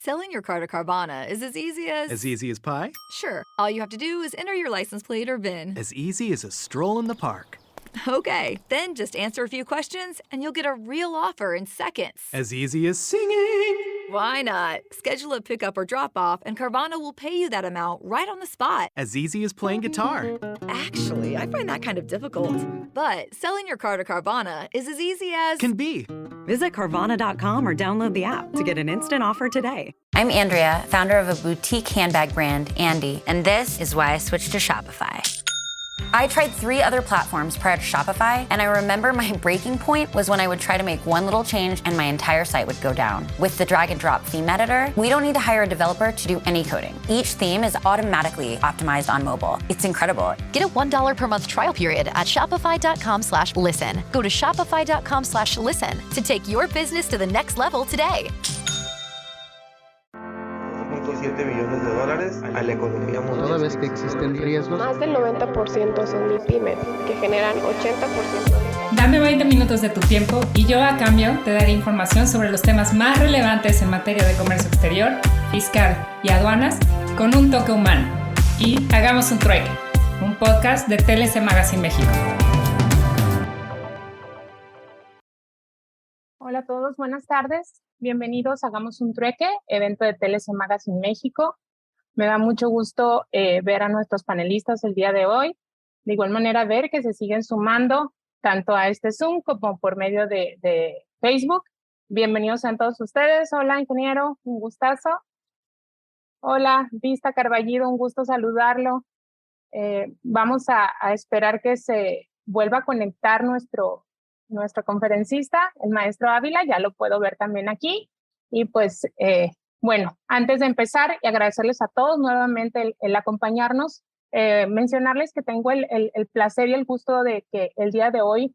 Selling your car to Carvana is as easy as... As easy as pie? Sure. All you have to do is enter your license plate or VIN. As easy as a stroll in the park. Okay, then just answer a few questions and you'll get a real offer in seconds. As easy as singing. Why not? Schedule a pickup or drop-off and Carvana will pay you that amount right on the spot. As easy as playing guitar. Actually, I find that kind of difficult. But selling your car to Carvana is as easy as... Can be. Visit Carvana.com or download the app to get an instant offer today. I'm Andrea, founder of a boutique handbag brand, Andy, and this is why I switched to Shopify. I tried 3 other platforms prior to Shopify, and I remember my breaking point was when I would try to make one little change and my entire site would go down. With the drag and drop theme editor, we don't need to hire a developer to do any coding. Each theme is automatically optimized on mobile. It's incredible. Get a $1 per month trial period at shopify.com/listen. Go to shopify.com/listen to take your business to the next level today. $7 millones a la economía mundial. Toda vez que existen riesgos. Más del 90% son MIPYMES, que generan 80%. Dame 20 minutos de tu tiempo y yo a cambio te daré información sobre los temas más relevantes en materia de comercio exterior, fiscal y aduanas con un toque humano. Y hagamos un trueque, un podcast de TLC Magazine México. Hola a todos, buenas tardes. Bienvenidos a Hagamos un Trueque, evento de TLC Magazine México. Me da mucho gusto ver a nuestros panelistas el día de hoy. De igual manera, ver que se siguen sumando tanto a este Zoom como por medio de Facebook. Bienvenidos a todos ustedes. Hola, ingeniero, un gustazo. Hola, Vista Carballido, un gusto saludarlo. Vamos a esperar que se vuelva a conectar nuestro conferencista, el maestro Ávila, ya lo puedo ver también aquí. Y pues, bueno, antes de empezar y agradecerles a todos nuevamente el acompañarnos, mencionarles que tengo el placer y el gusto de que el día de hoy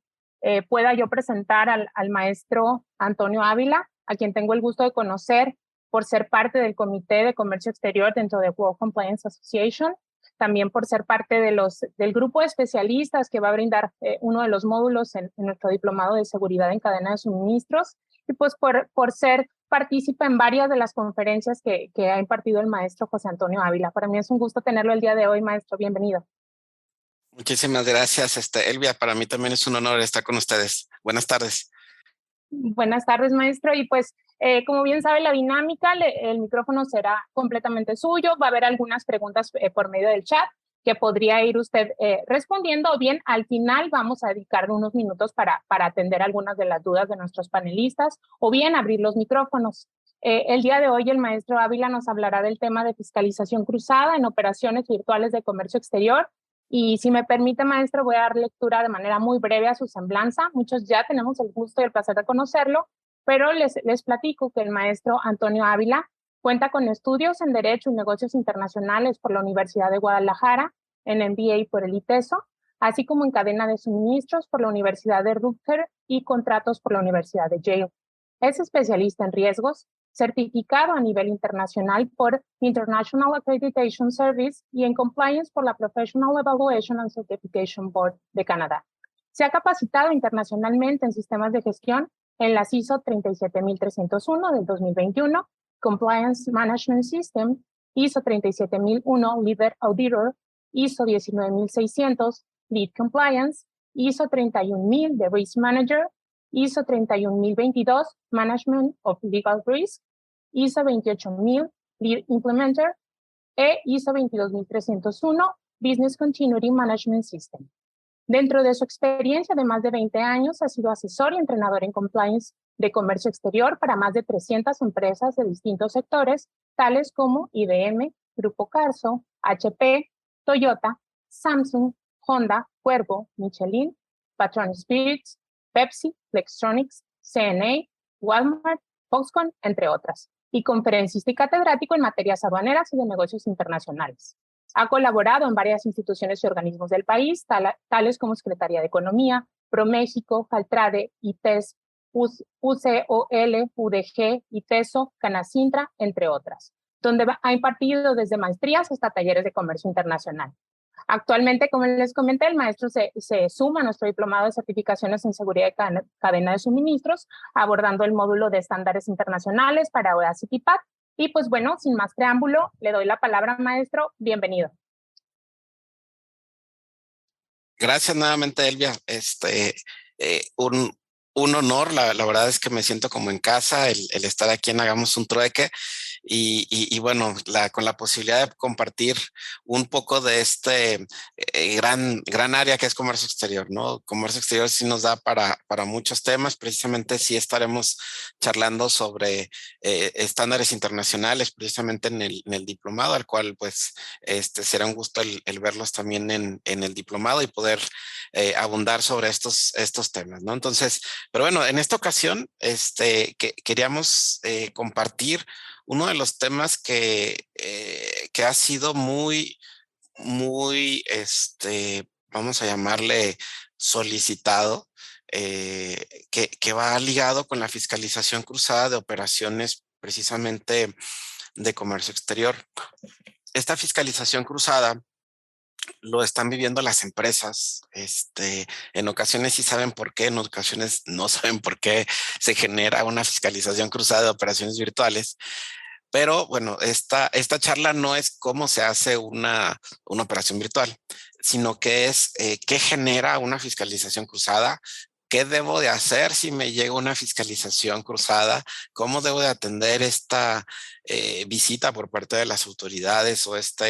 pueda yo presentar al maestro Antonio Ávila, a quien tengo el gusto de conocer por ser parte del Comité de Comercio Exterior dentro de World Compliance Association, también por ser parte del grupo de especialistas que va a brindar uno de los módulos en nuestro diplomado de seguridad en cadena de suministros, y pues por ser partícipe en varias de las conferencias que ha impartido el maestro José Antonio Ávila. Para mí es un gusto tenerlo el día de hoy, maestro. Bienvenido. Muchísimas gracias, Elvia. Para mí también es un honor estar con ustedes. Buenas tardes. Buenas tardes, maestro. Y pues, como bien sabe la dinámica, el micrófono será completamente suyo. Va a haber algunas preguntas por medio del chat que podría ir usted respondiendo, o bien al final vamos a dedicar unos minutos para atender algunas de las dudas de nuestros panelistas, o bien abrir los micrófonos. El día de hoy el maestro Ávila nos hablará del tema de fiscalización cruzada en operaciones virtuales de comercio exterior. Y si me permite, maestro, voy a dar lectura de manera muy breve a su semblanza. Muchos ya tenemos el gusto y el placer de conocerlo, pero les platico que el maestro Antonio Ávila cuenta con estudios en Derecho y Negocios Internacionales por la Universidad de Guadalajara, en MBA por el ITESO, así como en Cadena de Suministros por la Universidad de Rutgers y Contratos por la Universidad de Yale. Es especialista en riesgos, certificado a nivel internacional por International Accreditation Service y en Compliance por la Professional Evaluation and Certification Board de Canadá. Se ha capacitado internacionalmente en sistemas de gestión en las ISO 37301 del 2021, Compliance Management System, ISO 37001 Leader Auditor, ISO 19600 Lead Compliance, ISO 31000 de Risk Manager, ISO 31022 Management of Legal Risk, ISO 28000 Lead Implementer e ISO 22301 Business Continuity Management System. Dentro de su experiencia de más de 20 años, ha sido asesor y entrenador en compliance de comercio exterior para más de 300 empresas de distintos sectores, tales como IBM, Grupo Carso, HP, Toyota, Samsung, Honda, Cuervo, Michelin, Patron Spirits, Pepsi, Flextronics, CNA, Walmart, Foxconn, entre otras, y conferencista y catedrático en materias aduaneras y de negocios internacionales. Ha colaborado en varias instituciones y organismos del país, tales como Secretaría de Economía, ProMéxico, Caltrade, ITES, UCOL, UDG, ITESO, Canacintra, entre otras, donde ha impartido desde maestrías hasta talleres de comercio internacional. Actualmente, como les comenté, el maestro se suma a nuestro diplomado de certificaciones en seguridad de cadena de suministros, abordando el módulo de estándares internacionales para OEAS y TIPAD, Y pues bueno, sin más preámbulo, le doy la palabra, maestro. Bienvenido. Gracias nuevamente, Elvia. Un honor, la verdad es que me siento como en casa el estar aquí en Hagamos un Trueque y bueno, con la posibilidad de compartir un poco de este gran área que es comercio exterior, ¿no? Comercio exterior sí nos da para muchos temas, precisamente sí estaremos charlando sobre estándares internacionales, precisamente en el diplomado, al cual pues será un gusto el verlos también en el diplomado y poder abundar sobre estos temas, ¿no? Entonces, pero bueno, en esta ocasión queríamos compartir uno de los temas que ha sido muy, vamos a llamarle solicitado, que va ligado con la fiscalización cruzada de operaciones precisamente de comercio exterior. Esta fiscalización cruzada lo están viviendo las empresas. En ocasiones sí saben por qué, en ocasiones no saben por qué se genera una fiscalización cruzada de operaciones virtuales. Pero bueno, esta charla no es cómo se hace una operación virtual, sino que es qué genera una fiscalización cruzada, qué debo de hacer si me llega una fiscalización cruzada, cómo debo de atender esta visita por parte de las autoridades o esta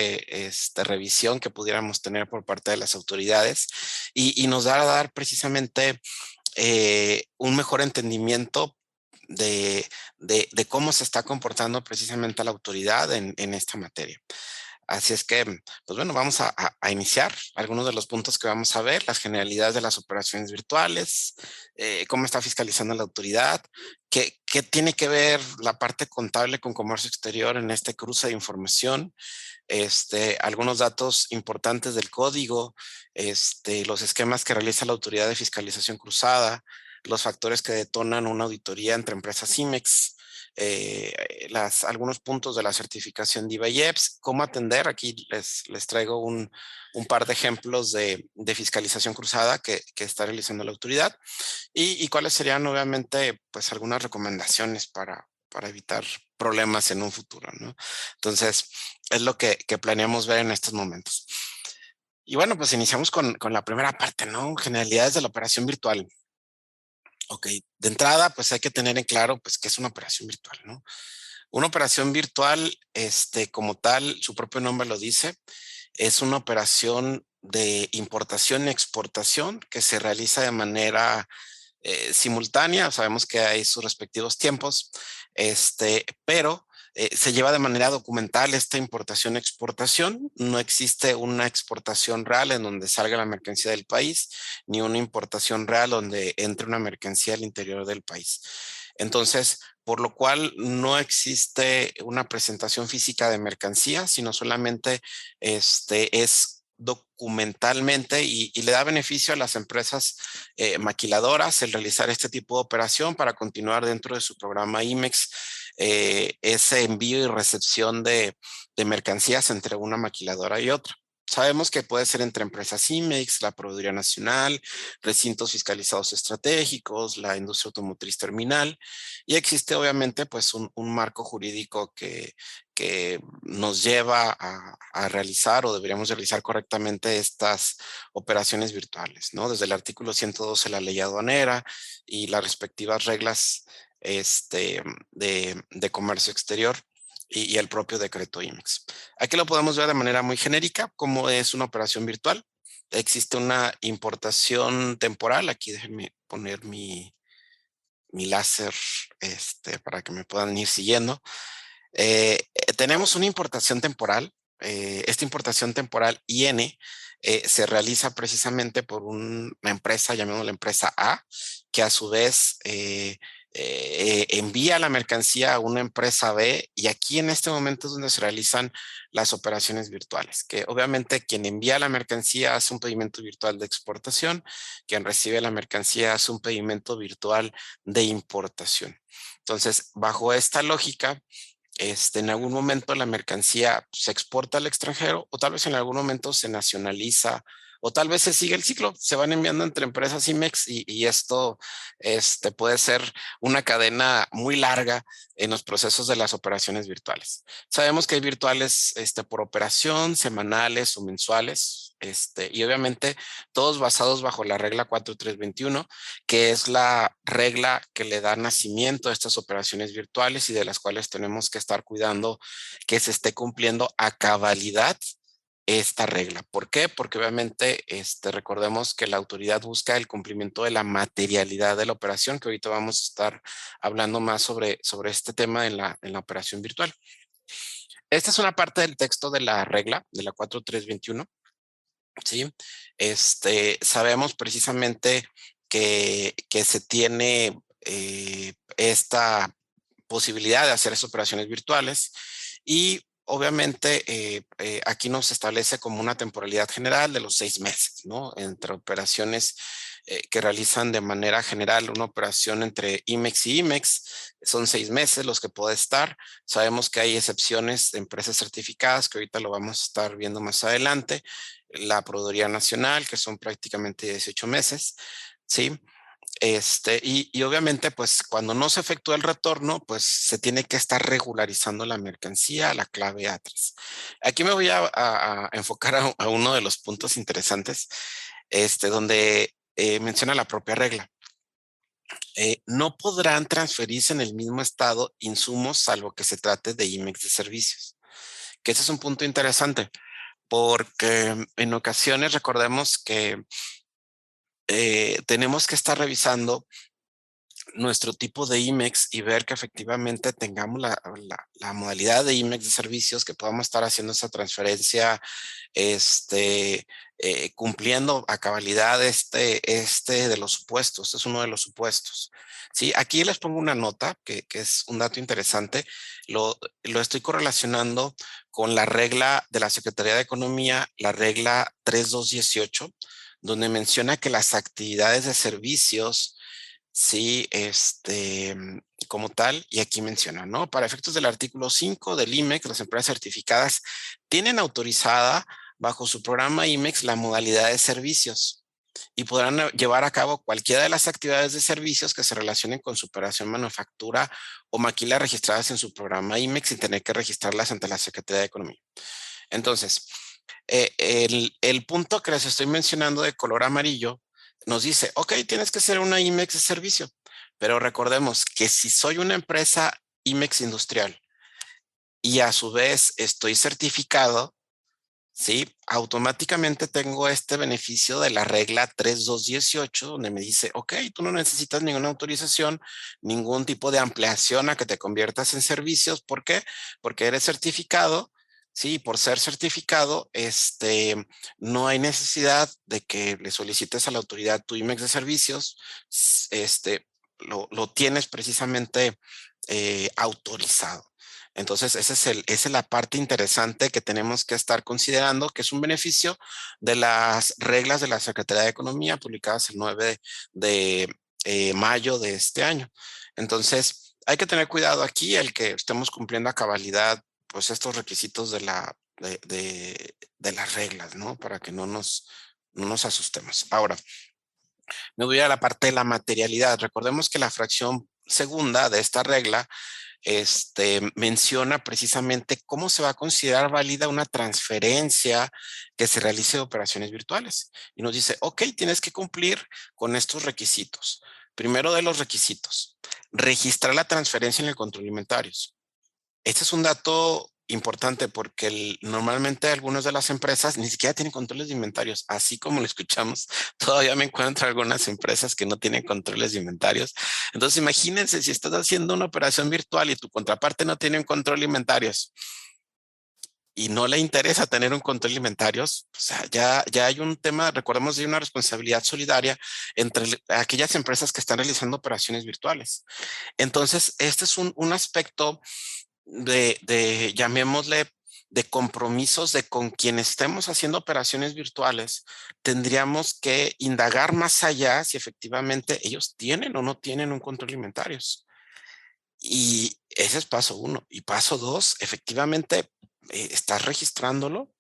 revisión que pudiéramos tener por parte de las autoridades y nos va a dar precisamente un mejor entendimiento de cómo se está comportando precisamente la autoridad en esta materia. Así es que, pues bueno, vamos a iniciar algunos de los puntos que vamos a ver, las generalidades de las operaciones virtuales, cómo está fiscalizando la autoridad, qué tiene que ver la parte contable con comercio exterior en este cruce de información, algunos datos importantes del código, los esquemas que realiza la autoridad de fiscalización cruzada, los factores que detonan una auditoría entre empresas IMEX, algunos puntos de la certificación de IVA-IEPS, cómo atender. Aquí les traigo un par de ejemplos de fiscalización cruzada que está realizando la autoridad y cuáles serían obviamente pues algunas recomendaciones para evitar problemas en un futuro, ¿no? Entonces es lo que planeamos ver en estos momentos. Y bueno, pues iniciamos con la primera parte, ¿no? Generalidades de la operación virtual. Ok, de entrada, pues hay que tener en claro, pues, qué es una operación virtual, ¿no? Una operación virtual, como tal, su propio nombre lo dice, es una operación de importación y exportación que se realiza de manera simultánea. Sabemos que hay sus respectivos tiempos, pero se lleva de manera documental esta importación-exportación. No existe una exportación real en donde salga la mercancía del país, ni una importación real donde entre una mercancía al interior del país. Entonces, por lo cual no existe una presentación física de mercancía, sino solamente es documentalmente y le da beneficio a las empresas maquiladoras el realizar este tipo de operación para continuar dentro de su programa IMEX ese envío y recepción de mercancías entre una maquiladora y otra. Sabemos que puede ser entre empresas IMEX, la Proveeduría Nacional, recintos fiscalizados estratégicos, la industria automotriz terminal, y existe obviamente pues un marco jurídico que nos lleva a realizar o deberíamos realizar correctamente estas operaciones virtuales, ¿no? Desde el artículo 112 de la ley aduanera y las respectivas reglas de comercio exterior y el propio decreto IMEX. Aquí lo podemos ver de manera muy genérica, cómo es una operación virtual. Existe una importación temporal. Aquí déjenme poner mi láser para que me puedan ir siguiendo. Tenemos una importación temporal. Esta importación temporal IN se realiza precisamente por una empresa, llamémosla empresa A, que a su vez envía la mercancía a una empresa B, y aquí en este momento es donde se realizan las operaciones virtuales, que obviamente quien envía la mercancía hace un pedimento virtual de exportación, quien recibe la mercancía hace un pedimento virtual de importación. Entonces, bajo esta lógica, en algún momento la mercancía se exporta al extranjero o tal vez en algún momento se nacionaliza o tal vez se sigue el ciclo, se van enviando entre empresas IMEX y esto puede ser una cadena muy larga en los procesos de las operaciones virtuales. Sabemos que hay virtuales por operación, semanales o mensuales, y obviamente todos basados bajo la regla 4321, que es la regla que le da nacimiento a estas operaciones virtuales y de las cuales tenemos que estar cuidando que se esté cumpliendo a cabalidad esta regla. ¿Por qué? Porque obviamente recordemos que la autoridad busca el cumplimiento de la materialidad de la operación, que ahorita vamos a estar hablando más sobre este tema en la operación virtual. Esta es una parte del texto de la regla, de la 4321. ¿Sí? Sabemos precisamente que se tiene esta posibilidad de hacer esas operaciones virtuales y obviamente aquí nos establece como una temporalidad general de los 6 meses, ¿no? Entre operaciones que realizan de manera general una operación entre IMEX y IMEX, son 6 meses los que puede estar. Sabemos que hay excepciones de empresas certificadas, que ahorita lo vamos a estar viendo más adelante, la Proveeduría Nacional, que son prácticamente 18 meses, ¿sí? Y obviamente, pues cuando no se efectúa el retorno, pues se tiene que estar regularizando la mercancía a la clave A3. Aquí me voy a enfocar a uno de los puntos interesantes, donde menciona la propia regla. No podrán transferirse en el mismo estado insumos salvo que se trate de IMEX de servicios. Que ese es un punto interesante, porque en ocasiones recordemos que tenemos que estar revisando nuestro tipo de IMEX y ver que efectivamente tengamos la modalidad de IMEX de servicios, que podamos estar haciendo esa transferencia cumpliendo a cabalidad de los supuestos. Este es uno de los supuestos. Sí, aquí les pongo una nota que es un dato interesante. Lo estoy correlacionando con la regla de la Secretaría de Economía, la regla 3218, donde menciona que las actividades de servicios, sí, como tal, y aquí menciona, ¿no? Para efectos del artículo 5 del IMEX, las empresas certificadas tienen autorizada bajo su programa IMEX la modalidad de servicios y podrán llevar a cabo cualquiera de las actividades de servicios que se relacionen con su operación, manufactura o maquila registradas en su programa IMEX sin tener que registrarlas ante la Secretaría de Economía. Entonces, el punto que les estoy mencionando de color amarillo nos dice, ok, tienes que ser una IMEX de servicio, pero recordemos que si soy una empresa IMEX industrial y a su vez estoy certificado, ¿sí? Automáticamente tengo este beneficio de la regla 3218, donde me dice, ok, tú no necesitas ninguna autorización, ningún tipo de ampliación a que te conviertas en servicios. ¿Por qué? Porque eres certificado. Sí, por ser certificado, no hay necesidad de que le solicites a la autoridad tu IMEX de servicios. Lo tienes precisamente autorizado. Entonces, esa es la parte interesante que tenemos que estar considerando, que es un beneficio de las reglas de la Secretaría de Economía publicadas el 9 de mayo de este año. Entonces, hay que tener cuidado aquí el que estemos cumpliendo a cabalidad pues estos requisitos de las reglas, ¿no? Para que no nos asustemos. Ahora, me voy a la parte de la materialidad. Recordemos que la fracción segunda de esta regla menciona precisamente cómo se va a considerar válida una transferencia que se realice de operaciones virtuales. Y nos dice, ok, tienes que cumplir con estos requisitos. Primero de los requisitos, registrar la transferencia en el control de inventarios. Este es un dato importante porque normalmente algunas de las empresas ni siquiera tienen controles de inventarios. Así como lo escuchamos, todavía me encuentro algunas empresas que no tienen controles de inventarios. Entonces imagínense si estás haciendo una operación virtual y tu contraparte no tiene un control de inventarios y no le interesa tener un control de inventarios, o sea, ya hay un tema, recordemos, de una responsabilidad solidaria entre aquellas empresas que están realizando operaciones virtuales. Entonces, este es un aspecto llamémosle, de compromisos de con quienes estemos haciendo operaciones virtuales. Tendríamos que indagar más allá si efectivamente ellos tienen o no tienen un control de inventarios. Y ese es paso 1. Y paso 2, efectivamente, estás registrándolo.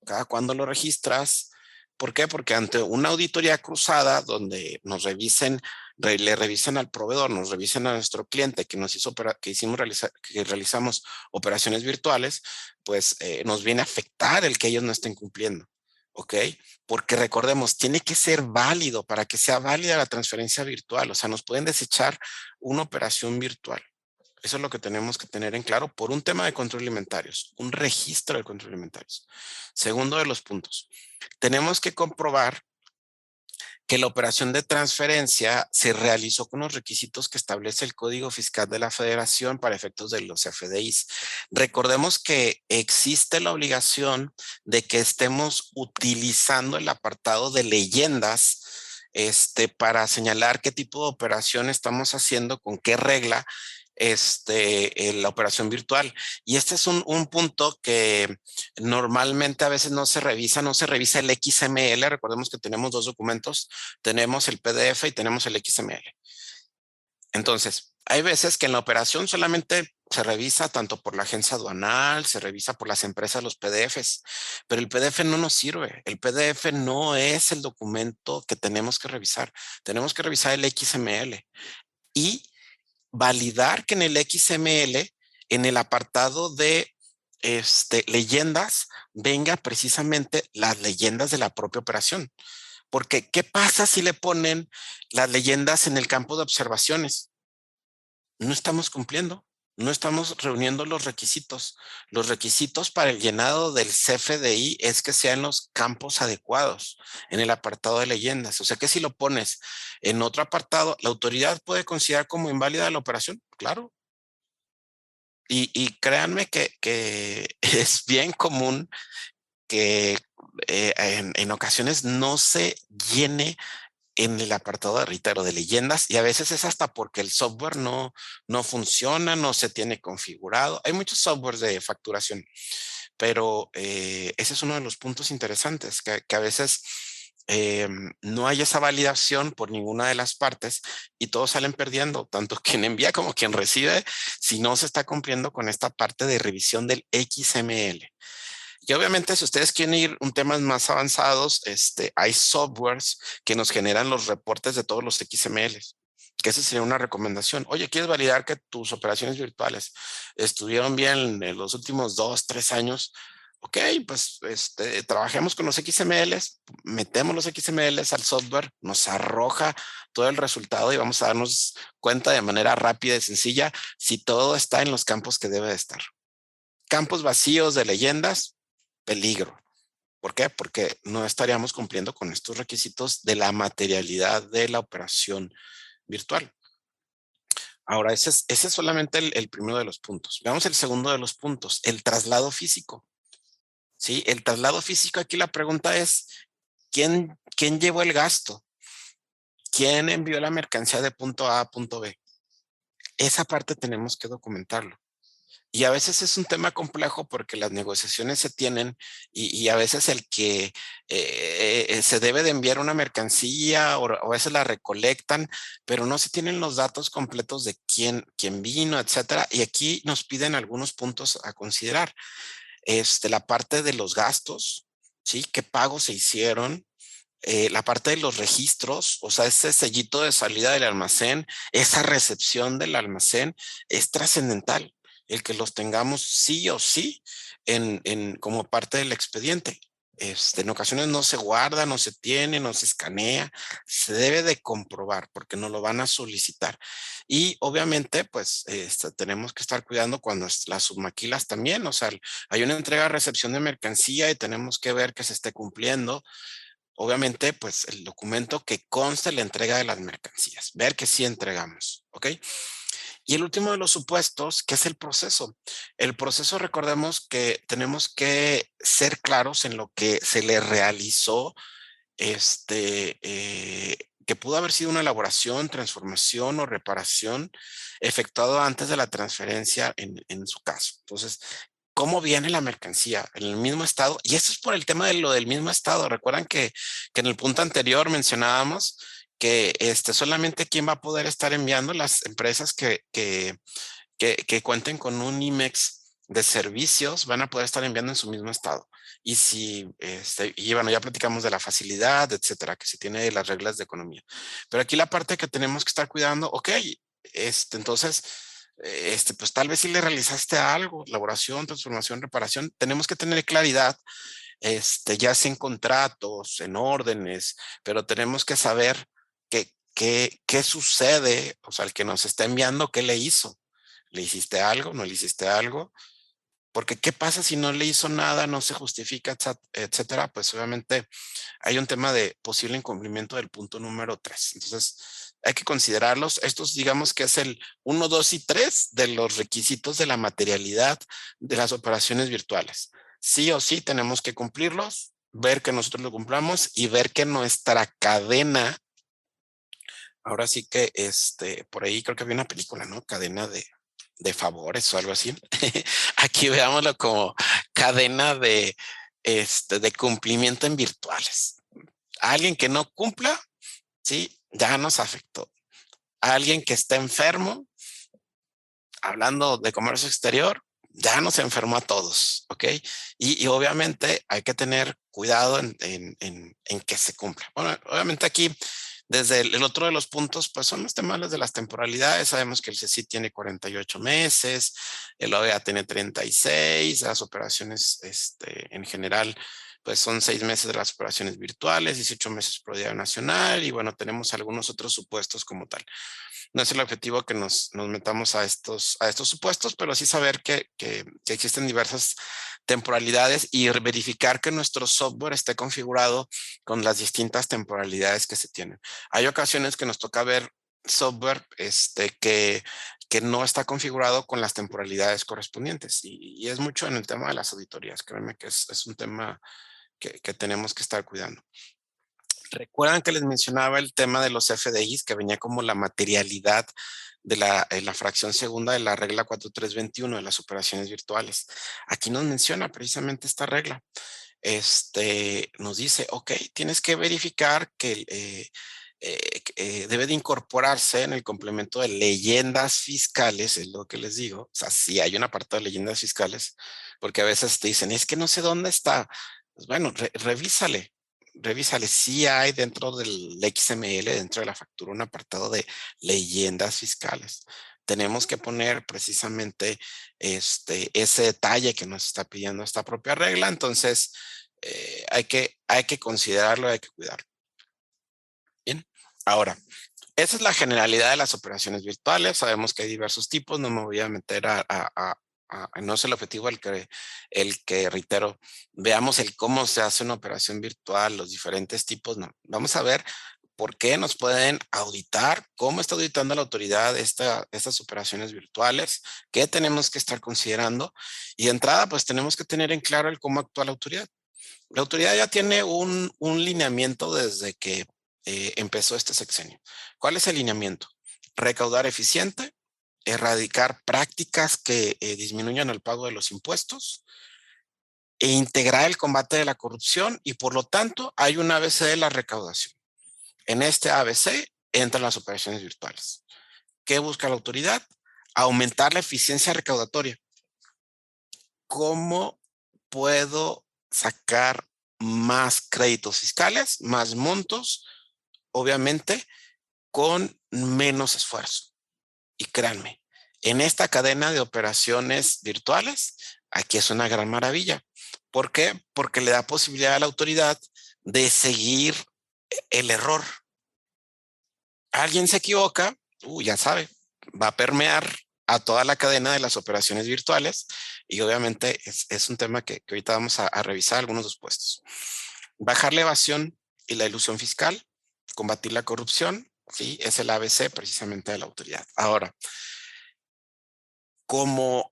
Cada cuando lo registras, ¿Por qué? Porque ante una auditoría cruzada donde nos revisen, le revisen al proveedor, nos revisen a nuestro cliente que que realizamos operaciones virtuales, pues nos viene a afectar el que ellos no estén cumpliendo. ¿Ok? Porque recordemos, tiene que ser válido para que sea válida la transferencia virtual. O sea, nos pueden desechar una operación virtual. Eso es lo que tenemos que tener en claro por un tema de control de inventarios, un registro de control de inventarios. Segundo de los puntos, tenemos que comprobar que la operación de transferencia se realizó con los requisitos que establece el Código Fiscal de la Federación para efectos de los FDIs. Recordemos que existe la obligación de que estemos utilizando el apartado de leyendas para señalar qué tipo de operación estamos haciendo, con qué regla, la operación virtual. Y este es un punto que normalmente a veces no se revisa el XML. Recordemos que tenemos dos documentos, tenemos el PDF y tenemos el XML. Entonces, hay veces que en la operación solamente se revisa tanto por la agencia aduanal, se revisa por las empresas los PDFs, pero el PDF no nos sirve. El PDF no es el documento que tenemos que revisar. Tenemos que revisar el XML y validar que en el XML, en el apartado de leyendas, venga precisamente las leyendas de la propia operación. Porque, ¿qué pasa si le ponen las leyendas en el campo de observaciones? No estamos cumpliendo, no estamos reuniendo los requisitos. Los requisitos para el llenado del CFDI es que sean los campos adecuados en el apartado de leyendas. O sea que si lo pones en otro apartado, ¿la autoridad puede considerar como inválida la operación? Claro. Y créanme que es bien común que en ocasiones no se llene en el apartado de reitero de leyendas, y a veces es hasta porque el software no funciona, no se tiene configurado. Hay muchos softwares de facturación, pero ese es uno de los puntos interesantes, que a veces no hay esa validación por ninguna de las partes y todos salen perdiendo, tanto quien envía como quien recibe, si no se está cumpliendo con esta parte de revisión del XML. Y obviamente, si ustedes quieren ir a temas más avanzados, hay softwares que nos generan los reportes de todos los XMLs, que esa sería una recomendación. Oye, ¿quieres validar que tus operaciones virtuales estuvieron bien en los últimos 2, 3 años? Ok, pues trabajemos con los XMLs, metemos los XMLs al software, nos arroja todo el resultado y vamos a darnos cuenta de manera rápida y sencilla si todo está en los campos que debe de estar. Campos vacíos de leyendas, peligro. ¿Por qué? Porque no estaríamos cumpliendo con estos requisitos de la materialidad de la operación virtual. Ahora, ese es solamente el primero de los puntos. Veamos el segundo de los puntos, el traslado físico. ¿Sí? El traslado físico, aquí la pregunta es, ¿quién llevó el gasto? ¿Quién envió la mercancía de punto A a punto B? Esa parte tenemos que documentarlo. Y a veces es un tema complejo porque las negociaciones se tienen y a veces el que se debe de enviar una mercancía o a veces la recolectan, pero no se tienen los datos completos de quién vino, etcétera. Y aquí nos piden algunos puntos a considerar. La parte de los gastos, ¿sí? ¿Qué pagos se hicieron? La parte de los registros, o sea, ese sellito de salida del almacén, esa recepción del almacén es trascendental. El que los tengamos sí o sí como parte del expediente. En ocasiones no se guarda, no se tiene, no se escanea, se debe de comprobar porque nos lo van a solicitar. Y obviamente, pues, tenemos que estar cuidando cuando las submaquilas también, o sea, hay una entrega-recepción de mercancía y tenemos que ver que se esté cumpliendo. Obviamente, pues, el documento que conste la entrega de las mercancías, ver que sí entregamos, ¿ok? Y el último de los supuestos, que es el proceso. El proceso, recordemos que tenemos que ser claros en lo que se le realizó, que pudo haber sido una elaboración, transformación o reparación efectuado antes de la transferencia en su caso. Entonces, ¿cómo viene la mercancía? ¿En el mismo estado? Y esto es por el tema de lo del mismo estado. Recuerdan que en el punto anterior mencionábamos que solamente quien va a poder estar enviando las empresas que cuenten con un IMEX de servicios van a poder estar enviando en su mismo estado. Y si, y bueno, ya platicamos de la facilidad, etcétera, que se tiene de las reglas de economía. Pero aquí la parte que tenemos que estar cuidando, ok, entonces, pues tal vez si le realizaste algo, elaboración, transformación, reparación, tenemos que tener claridad, ya sea en contratos, en órdenes, pero tenemos que saber qué sucede, o sea, el que nos está enviando, ¿qué le hizo? ¿Le hiciste algo? ¿No le hiciste algo? Porque ¿qué pasa si no le hizo nada, no se justifica, etcétera? Pues obviamente hay un tema de posible incumplimiento del punto número 3. Entonces hay que considerarlos. Estos digamos que es el 1, 2 y 3 de los requisitos de la materialidad de las operaciones virtuales. Sí o sí tenemos que cumplirlos, ver que nosotros lo cumplamos y ver que nuestra cadena, ahora sí que por ahí creo que había una película, ¿no? Cadena de favores o algo así. Aquí veámoslo como cadena de cumplimiento en virtuales. Alguien que no cumpla, sí, ya nos afectó. Alguien que está enfermo, hablando de comercio exterior, ya nos enfermó a todos, ¿ok? Y obviamente hay que tener cuidado en que se cumpla. Bueno, obviamente aquí, desde el otro de los puntos, pues son los temas de las temporalidades. Sabemos que el CECIT tiene 48 meses, el OEA tiene 36, las operaciones en general, pues son 6 meses de las operaciones virtuales, 18 meses por día nacional, y bueno, tenemos algunos otros supuestos como tal. No es el objetivo que nos metamos a estos supuestos, pero sí saber que existen diversas temporalidades y verificar que nuestro software esté configurado con las distintas temporalidades que se tienen. Hay ocasiones que nos toca ver software que no está configurado con las temporalidades correspondientes, y es mucho en el tema de las auditorías. Créanme que es un tema que tenemos que estar cuidando. Recuerdan que les mencionaba el tema de los FDIs, que venía como la materialidad de la fracción segunda de la regla 4321 de las operaciones virtuales. Aquí nos menciona precisamente esta regla. Nos dice, ok, tienes que verificar que debe de incorporarse en el complemento de leyendas fiscales, es lo que les digo. O sea, sí hay un apartado de leyendas fiscales, porque a veces te dicen, es que no sé dónde está. Pues bueno, revísale si hay dentro del XML, dentro de la factura, un apartado de leyendas fiscales. Tenemos que poner precisamente ese detalle que nos está pidiendo esta propia regla. Entonces, hay que considerarlo, hay que cuidarlo. Bien, ahora, esa es la generalidad de las operaciones virtuales. Sabemos que hay diversos tipos, no me voy a meter no es el objetivo el que reitero, veamos cómo se hace una operación virtual, los diferentes tipos, no. Vamos a ver por qué nos pueden auditar, cómo está auditando la autoridad estas operaciones virtuales, qué tenemos que estar considerando, y de entrada pues tenemos que tener en claro el cómo actúa la autoridad. La autoridad ya tiene un lineamiento desde que empezó este sexenio. ¿Cuál es el lineamiento? Recaudar eficiente, erradicar prácticas que disminuyan el pago de los impuestos e integrar el combate de la corrupción, y por lo tanto hay un ABC de la recaudación. En este ABC entran las operaciones virtuales. ¿Qué busca la autoridad? Aumentar la eficiencia recaudatoria. ¿Cómo puedo sacar más créditos fiscales, más montos? Obviamente con menos esfuerzo. Y créanme, en esta cadena de operaciones virtuales, aquí es una gran maravilla. ¿Por qué? Porque le da posibilidad a la autoridad de seguir el error. Alguien se equivoca, ya sabe, va a permear a toda la cadena de las operaciones virtuales, y obviamente es un tema que ahorita vamos a revisar algunos de los puestos. Bajar la evasión y la ilusión fiscal, combatir la corrupción, sí, es el ABC precisamente de la autoridad. Ahora, como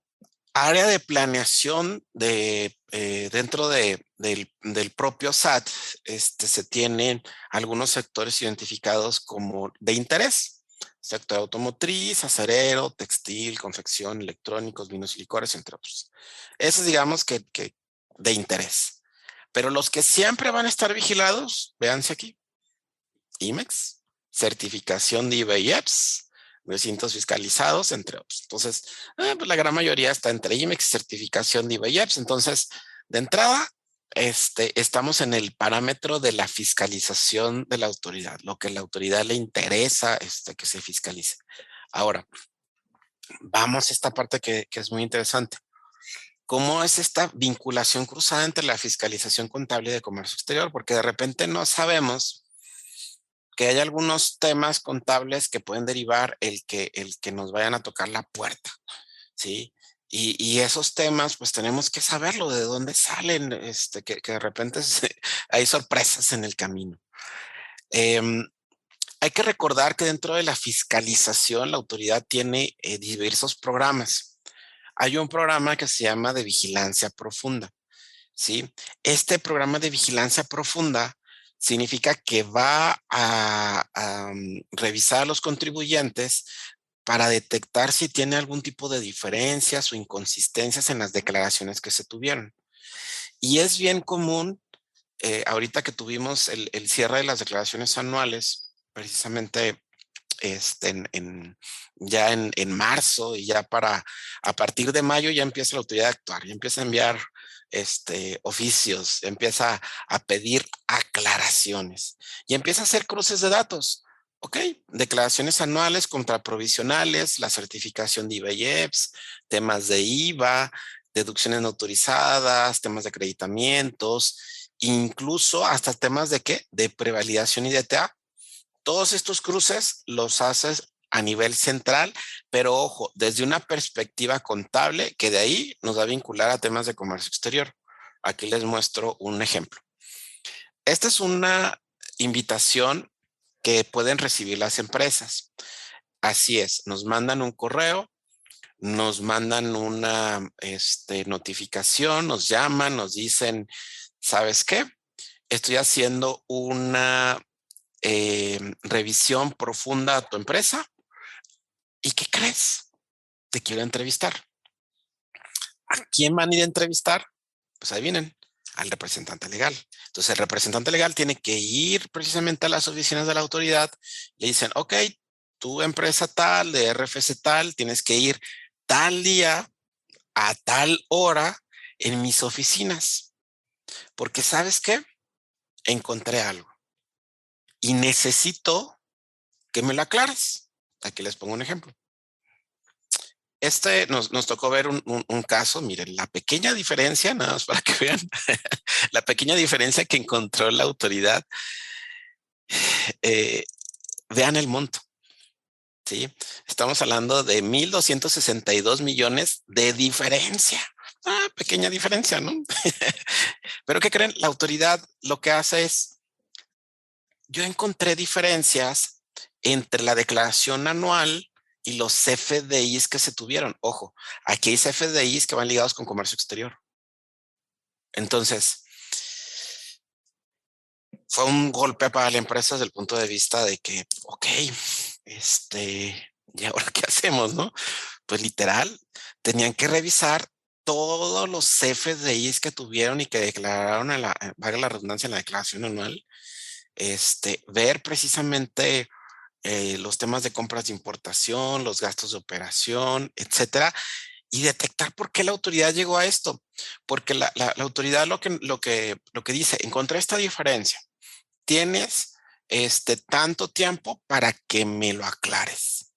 área de planeación dentro del propio SAT, se tienen algunos sectores identificados como de interés: sector automotriz, acerero, textil, confección, electrónicos, vinos y licores, entre otros. Esos digamos que de interés. Pero los que siempre van a estar vigilados, véanse aquí: IMEX, certificación de IVA y EPS, recintos fiscalizados, entre otros. Entonces, pues la gran mayoría está entre IMEX y certificación de IBEX. Entonces, de entrada, estamos en el parámetro de la fiscalización de la autoridad, lo que a la autoridad le interesa que se fiscalice. Ahora, vamos a esta parte que es muy interesante. ¿Cómo es esta vinculación cruzada entre la fiscalización contable y de comercio exterior? Porque de repente no sabemos que hay algunos temas contables que pueden derivar el que nos vayan a tocar la puerta, ¿sí? Y esos temas, pues tenemos que saberlo, de dónde salen, que de repente hay sorpresas en el camino. Hay que recordar que dentro de la fiscalización, la autoridad tiene diversos programas. Hay un programa que se llama de vigilancia profunda, ¿sí? Este programa de vigilancia profunda significa que va a revisar a los contribuyentes para detectar si tiene algún tipo de diferencias o inconsistencias en las declaraciones que se tuvieron. Y es bien común, ahorita que tuvimos el cierre de las declaraciones anuales, precisamente ya en marzo, y ya a partir de mayo ya empieza la autoridad a actuar, ya empieza a enviar oficios, empieza a pedir aclaraciones y empieza a hacer cruces de datos. Ok, declaraciones anuales contra provisionales, la certificación de IBEX, temas de IVA, deducciones no autorizadas, temas de acreditamientos, incluso hasta temas de ¿qué? De prevalidación y DTA. Todos estos cruces los haces a nivel central, pero ojo, desde una perspectiva contable que de ahí nos va a vincular a temas de comercio exterior. Aquí les muestro un ejemplo. Esta es una invitación que pueden recibir las empresas. Así es, nos mandan un correo, nos mandan una notificación, nos llaman, nos dicen, ¿sabes qué? Estoy haciendo una revisión profunda a tu empresa. ¿Y qué crees? Te quiero entrevistar. ¿A quién van a ir a entrevistar? Pues ahí vienen, al representante legal. Entonces el representante legal tiene que ir precisamente a las oficinas de la autoridad. Le dicen, ok, tu empresa tal, de RFC tal, tienes que ir tal día a tal hora en mis oficinas. Porque ¿sabes qué? Encontré algo y necesito que me lo aclares. Aquí les pongo un ejemplo. Nos tocó ver un caso, miren, la pequeña diferencia, nada más para que vean, la pequeña diferencia que encontró la autoridad. Vean el monto, ¿sí? Estamos hablando de 1,262 millones de diferencia. Pequeña diferencia, ¿no? Pero ¿qué creen? La autoridad lo que hace es, yo encontré diferencias entre la declaración anual y los CFDIs que se tuvieron. Ojo, aquí hay CFDIs que van ligados con comercio exterior. Entonces, fue un golpe para la empresa desde el punto de vista de que, ok, ¿y ahora qué hacemos, no? Pues literal, tenían que revisar todos los CFDIs que tuvieron y que declararon, valga la redundancia, en la declaración anual, ver precisamente los temas de compras de importación, los gastos de operación, etcétera, y detectar por qué la autoridad llegó a esto. Porque la autoridad lo que dice, encontré esta diferencia, tienes tanto tiempo para que me lo aclares.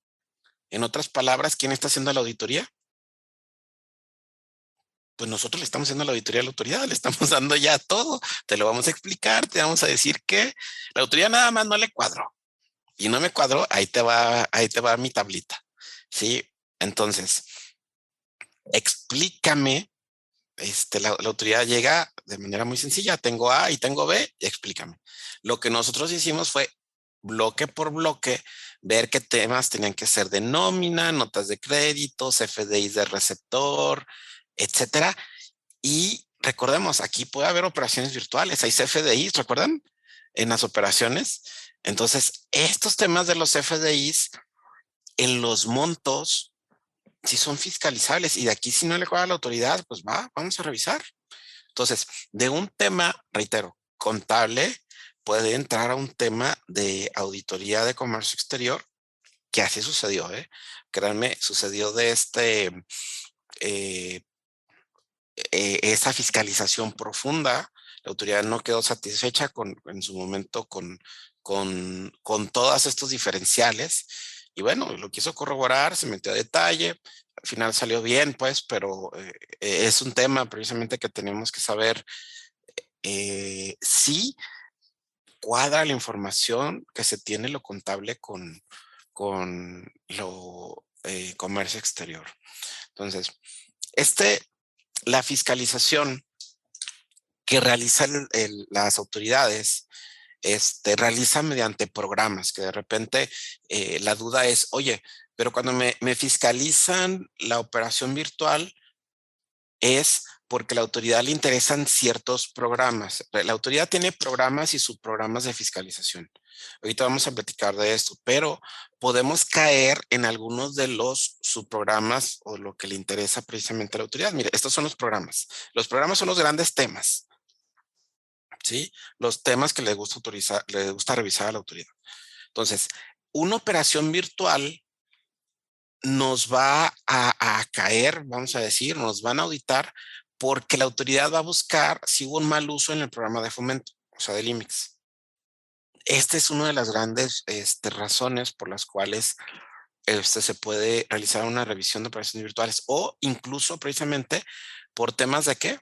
En otras palabras, ¿quién está haciendo la auditoría? Pues nosotros le estamos haciendo la auditoría a la autoridad, le estamos dando ya todo, te lo vamos a explicar, te vamos a decir que la autoridad nada más no le cuadró. Y no me cuadró, ahí te va mi tablita, ¿sí? Entonces, explícame, la autoridad llega de manera muy sencilla, tengo A y tengo B, y explícame. Lo que nosotros hicimos fue bloque por bloque, ver qué temas tenían que ser de nómina, notas de crédito, CFDIs de receptor, etcétera. Y recordemos, aquí puede haber operaciones virtuales, hay CFDIs, ¿recuerdan? En las operaciones. Entonces, estos temas de los CFDIs en los montos sí son fiscalizables, y de aquí si no le cuadra a la autoridad, pues vamos a revisar. Entonces, de un tema, reitero, contable, puede entrar a un tema de auditoría de comercio exterior que así sucedió, créanme, sucedió de esa fiscalización profunda. La autoridad no quedó satisfecha en su momento con todos estos diferenciales y bueno, lo quiso corroborar, se metió a detalle, al final salió bien, pues, pero es un tema precisamente que tenemos que saber si cuadra la información que se tiene lo contable con lo comercio exterior. Entonces, la fiscalización que realizan las autoridades realiza mediante programas que de repente la duda es, oye, pero cuando me fiscalizan la operación virtual es porque a la autoridad le interesan ciertos programas. La autoridad tiene programas y subprogramas de fiscalización. Ahorita vamos a platicar de esto, pero podemos caer en algunos de los subprogramas o lo que le interesa precisamente a la autoridad. Mire, estos son los programas. Los programas son los grandes temas, ¿sí? Los temas que le gusta revisar a la autoridad. Entonces, una operación virtual nos va a caer, vamos a decir, nos van a auditar porque la autoridad va a buscar si hubo un mal uso en el programa de fomento, o sea, del IMIX. Esta es una de las grandes razones por las cuales se puede realizar una revisión de operaciones virtuales o incluso precisamente por temas de ¿qué?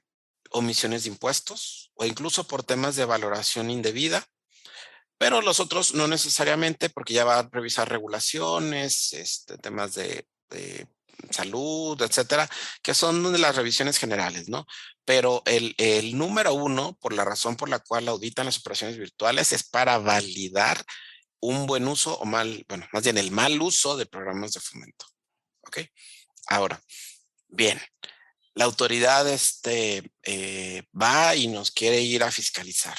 Omisiones de impuestos o incluso por temas de valoración indebida, pero los otros no necesariamente porque ya va a revisar regulaciones, temas de salud, etcétera, que son de las revisiones generales, ¿no? Pero el número uno, por la razón por la cual auditan las operaciones virtuales, es para validar un buen uso o mal, bueno, más bien el mal uso de programas de fomento. ¿Ok? Ahora, bien, la autoridad va y nos quiere ir a fiscalizar.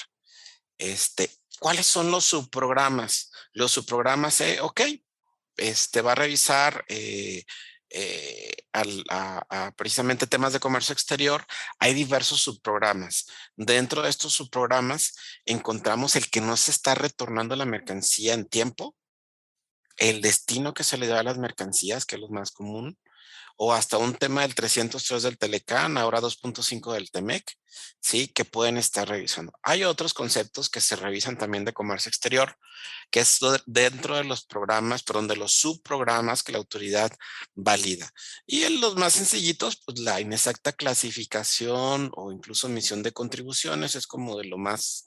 ¿Cuáles son los subprogramas? Los subprogramas, ok, va a revisar precisamente temas de comercio exterior. Hay diversos subprogramas. Dentro de estos subprogramas encontramos el que no se está retornando la mercancía en tiempo, el destino que se le da a las mercancías, que es lo más común, o hasta un tema del 303 del Telecán, ahora 2.5 del Temec, ¿sí? Que pueden estar revisando. Hay otros conceptos que se revisan también de comercio exterior, que es dentro de los programas, perdón, de los subprogramas que la autoridad valida. Y en los más sencillitos, pues la inexacta clasificación o incluso emisión de contribuciones es como de lo más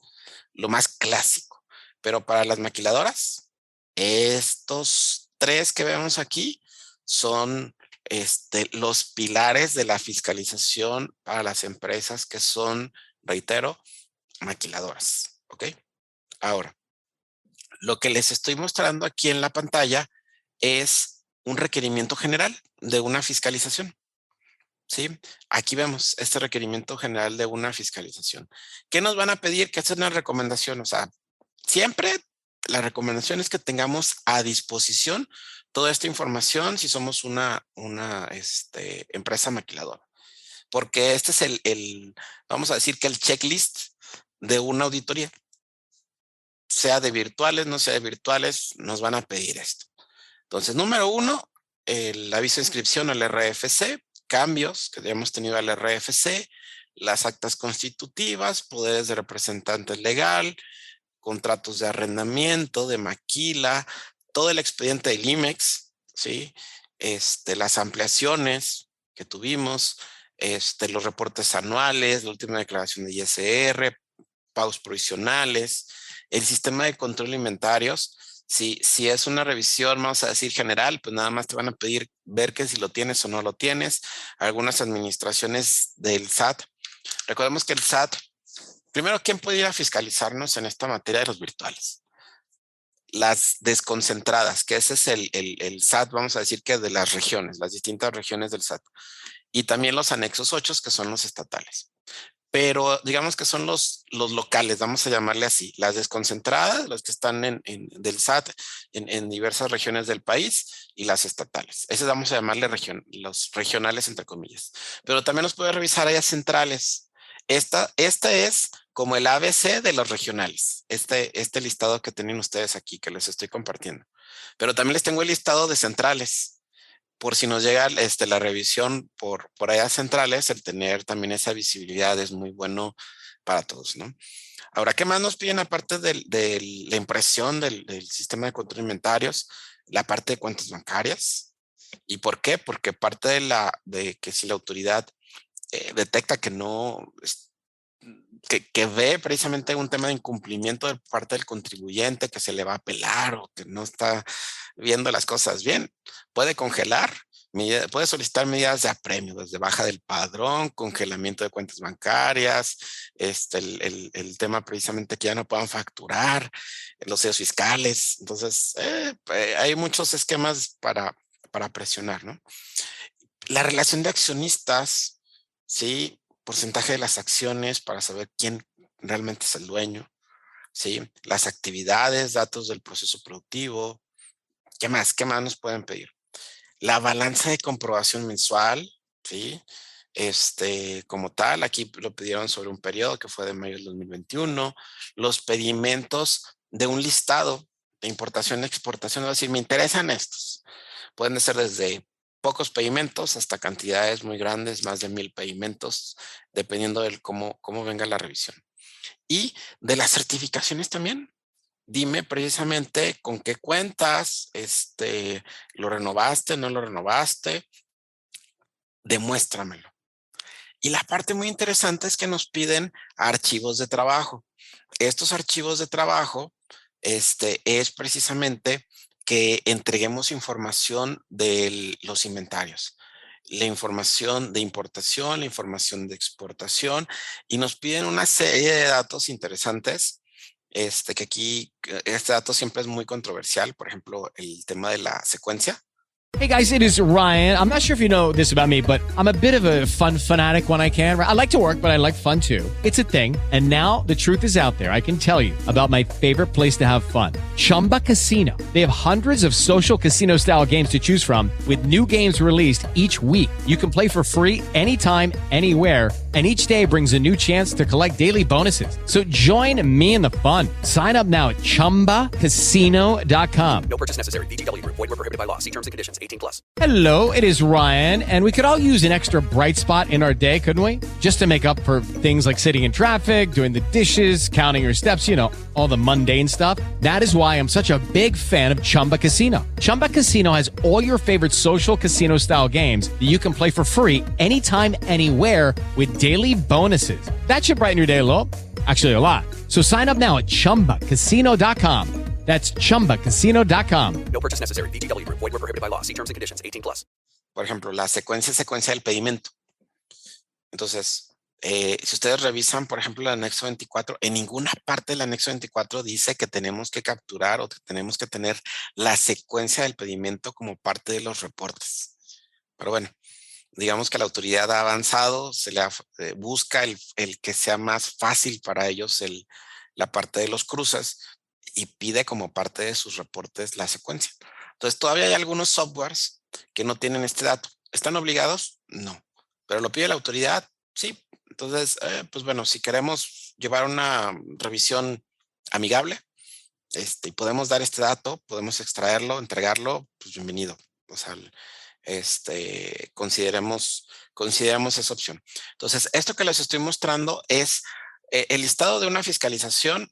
clásico. Pero para las maquiladoras, estos tres que vemos aquí son los pilares de la fiscalización para las empresas que son, reitero, maquiladoras. ¿Ok? Ahora, lo que les estoy mostrando aquí en la pantalla es un requerimiento general de una fiscalización. ¿Sí? Aquí vemos este requerimiento general de una fiscalización. ¿Qué nos van a pedir? ¿Qué es una recomendación? O sea, siempre la recomendación es que tengamos a disposición toda esta información si somos una empresa maquiladora. Porque este es vamos a decir que el checklist de una auditoría. Sea de virtuales, no sea de virtuales, nos van a pedir esto. Entonces, número uno, el aviso de inscripción al RFC, cambios que hemos tenido al RFC, las actas constitutivas, poderes de representante legal, contratos de arrendamiento, de maquila, todo el expediente del IMEX, ¿sí? Las ampliaciones que tuvimos, los reportes anuales, la última declaración de ISR, pagos provisionales, el sistema de control de inventarios. Si es una revisión, vamos a decir general, pues nada más te van a pedir ver que si lo tienes o no lo tienes. Algunas administraciones del SAT. Recordemos que el SAT, primero, ¿quién puede ir a fiscalizarnos en esta materia de los virtuales? Las desconcentradas, que ese es el SAT, vamos a decir que de las regiones, las distintas regiones del SAT. Y también los anexos 8, que son los estatales. Pero digamos que son los locales, vamos a llamarle así, las desconcentradas, las que están del SAT en diversas regiones del país y las estatales. Esas vamos a llamarle los regionales entre comillas. Pero también nos puede revisar áreas centrales. Esta es como el ABC de los regionales, este listado que tienen ustedes aquí, que les estoy compartiendo. Pero también les tengo el listado de centrales. Por si nos llega la revisión por áreas centrales, el tener también esa visibilidad es muy bueno para todos, ¿no? Ahora, ¿qué más nos piden aparte de la impresión del sistema de control de inventarios? La parte de cuentas bancarias. ¿Y por qué? Porque parte de que si la autoridad detecta que no, que ve precisamente un tema de incumplimiento de parte del contribuyente, que se le va a apelar o que no está viendo las cosas bien, puede congelar, puede solicitar medidas de apremio, desde baja del padrón, congelamiento de cuentas bancarias, el tema precisamente que ya no puedan facturar, los sellos fiscales. Entonces, hay muchos esquemas para presionar, ¿no? La relación de accionistas, ¿sí? Porcentaje de las acciones para saber quién realmente es el dueño, ¿sí? Las actividades, datos del proceso productivo. ¿Qué más? ¿Qué más nos pueden pedir? La balanza de comprobación mensual, ¿sí? Como tal, aquí lo pidieron sobre un periodo que fue de mayo del 2021. Los pedimentos de un listado de importación y exportación, es decir, me interesan estos. Pueden ser desde pocos pedimentos hasta cantidades muy grandes, más de 1000 pedimentos, dependiendo de cómo venga la revisión. Y de las certificaciones también. Dime precisamente con qué cuentas, lo renovaste, no lo renovaste, demuéstramelo. Y la parte muy interesante es que nos piden archivos de trabajo. Estos archivos de trabajo, es precisamente que entreguemos información de los inventarios, la información de importación, la información de exportación, y nos piden una serie de datos interesantes, que aquí, este dato siempre es muy controversial, por ejemplo, el tema de la secuencia. Hey guys, it is Ryan. I'm not sure if you know this about me, but I'm a bit of a fun fanatic when I can. I like to work, but I like fun too. It's a thing. And now the truth is out there. I can tell you about my favorite place to have fun. Chumba Casino. They have hundreds of social casino style games to choose from with new games released each week. You can play for free anytime, anywhere. And each day brings a new chance to collect daily bonuses. So join me in the fun. Sign up now at ChumbaCasino.com. No purchase necessary. VGW Group. Void where prohibited by law. See terms and conditions. 18+. Hello, it is Ryan, and we could all use an extra bright spot in our day, couldn't we? Just to make up for things like sitting in traffic, doing the dishes, counting your steps, you know, all the mundane stuff. That is why I'm such a big fan of Chumba Casino. Chumba Casino has all your favorite social casino-style games that you can play for free anytime, anywhere with daily bonuses. That should brighten your day a little. Actually, a lot. So sign up now at ChumbaCasino.com. That's ChumbaCasino.com. No purchase necessary. VGW Group. Void where prohibited by law. See terms and conditions. 18+. Por ejemplo, la secuencia del pedimento. Entonces, si ustedes revisan, por ejemplo, el anexo 24, en ninguna parte del anexo 24 dice que tenemos que capturar o que tenemos que tener la secuencia del pedimento como parte de los reportes. Pero bueno, digamos que la autoridad ha avanzado, se le busca el que sea más fácil para ellos la parte de los cruces, y pide como parte de sus reportes la secuencia. Entonces, todavía hay algunos softwares que no tienen este dato. ¿Están obligados? No. ¿Pero lo pide la autoridad? Sí. Entonces, pues bueno, si queremos llevar una revisión amigable, y podemos dar este dato, podemos extraerlo, entregarlo, pues bienvenido. O sea, consideremos esa opción. Entonces, esto que les estoy mostrando es el listado de una fiscalización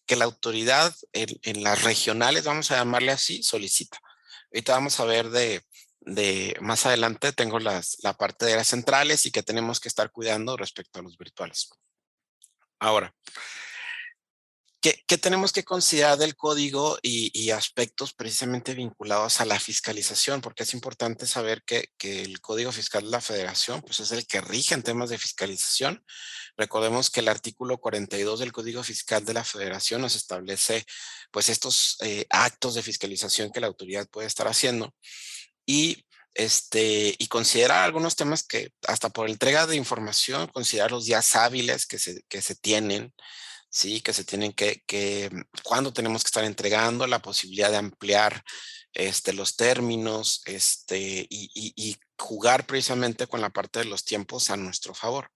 que la autoridad en las regionales, vamos a llamarle así, solicita. Ahorita vamos a ver de más adelante, tengo la parte de las centrales y que tenemos que estar cuidando respecto a los virtuales. Ahora, ¿qué tenemos que considerar del código y aspectos precisamente vinculados a la fiscalización? Porque es importante saber que el Código Fiscal de la Federación pues es el que rige en temas de fiscalización. Recordemos que el artículo 42 del Código Fiscal de la Federación nos establece pues estos actos de fiscalización que la autoridad puede estar haciendo y considerar algunos temas que hasta por entrega de información, considerar los días hábiles que se tienen, sí, que se tienen cuándo tenemos que estar entregando, la posibilidad de ampliar los términos y jugar precisamente con la parte de los tiempos a nuestro favor.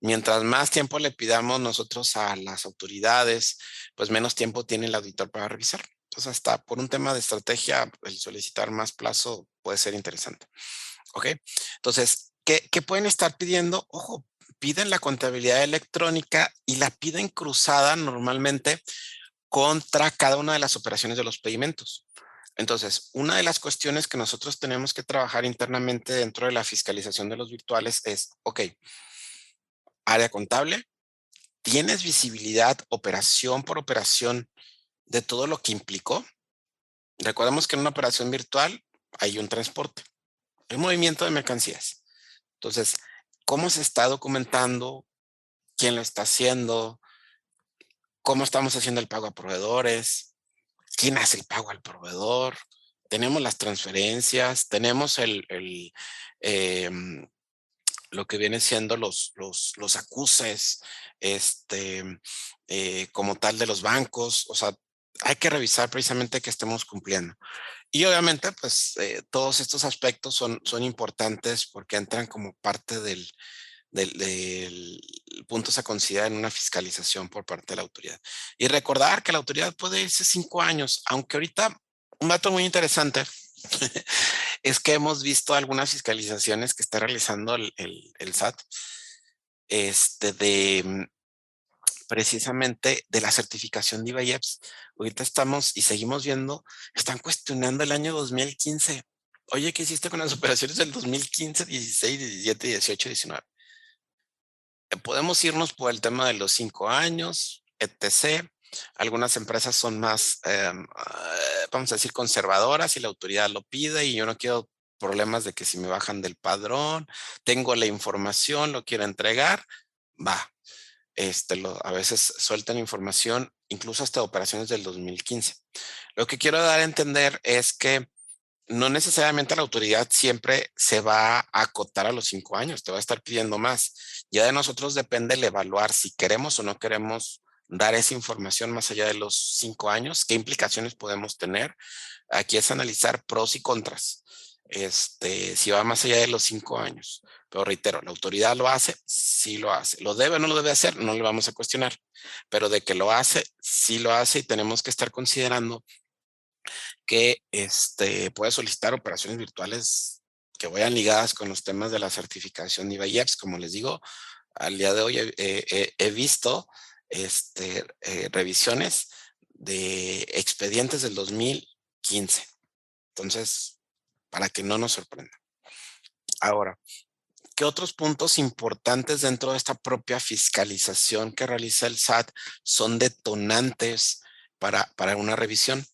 Mientras más tiempo le pidamos nosotros a las autoridades, pues menos tiempo tiene el auditor para revisar. Entonces, hasta por un tema de estrategia, el solicitar más plazo puede ser interesante. ¿Ok? Entonces, ¿qué pueden estar pidiendo? Ojo, piden la contabilidad electrónica y la piden cruzada normalmente contra cada una de las operaciones de los pedimentos. Entonces, una de las cuestiones que nosotros tenemos que trabajar internamente dentro de la fiscalización de los virtuales es, ok, área contable, ¿tienes visibilidad operación por operación de todo lo que implicó? Recordemos que en una operación virtual hay un transporte, un movimiento de mercancías. Entonces, ¿cómo se está documentando? ¿Quién lo está haciendo? ¿Cómo estamos haciendo el pago a proveedores? ¿Quién hace el pago al proveedor? Tenemos las transferencias, tenemos lo que viene siendo los acuses, como tal de los bancos. O sea, hay que revisar precisamente que estemos cumpliendo. Y obviamente, pues, todos estos aspectos son importantes porque entran como parte del puntos a considerar en una fiscalización por parte de la autoridad. Y recordar que la autoridad puede irse 5 años, aunque ahorita un dato muy interesante es que hemos visto algunas fiscalizaciones que está realizando el SAT, precisamente de la certificación de IVA y EPS. Ahorita estamos y seguimos viendo, están cuestionando el año 2015. Oye, ¿qué hiciste con las operaciones del 2015, 16, 17, 18, 19? Podemos irnos por el tema de los 5 años, etc. Algunas empresas son más, vamos a decir, conservadoras y la autoridad lo pide y yo no quiero problemas de que si me bajan del padrón, tengo la información, lo quiero entregar, va. A veces sueltan información, incluso hasta operaciones del 2015. Lo que quiero dar a entender es que no necesariamente la autoridad siempre se va a acotar a los 5 años, te va a estar pidiendo más. Ya de nosotros depende el evaluar si queremos o no queremos dar esa información más allá de los 5 años, qué implicaciones podemos tener. Aquí es analizar pros y contras, si va más allá de los 5 años. Pero reitero, ¿la autoridad lo hace? Sí lo hace. ¿Lo debe o no lo debe hacer? No le vamos a cuestionar. Pero de que lo hace, sí lo hace y tenemos que estar considerando que puede solicitar operaciones virtuales que vayan ligadas con los temas de la certificación IVA y EPS. Como les digo, al día de hoy he visto revisiones de expedientes del 2015. Entonces, para que no nos sorprenda. Ahora, ¿qué otros puntos importantes dentro de esta propia fiscalización que realiza el SAT son detonantes para una revisión?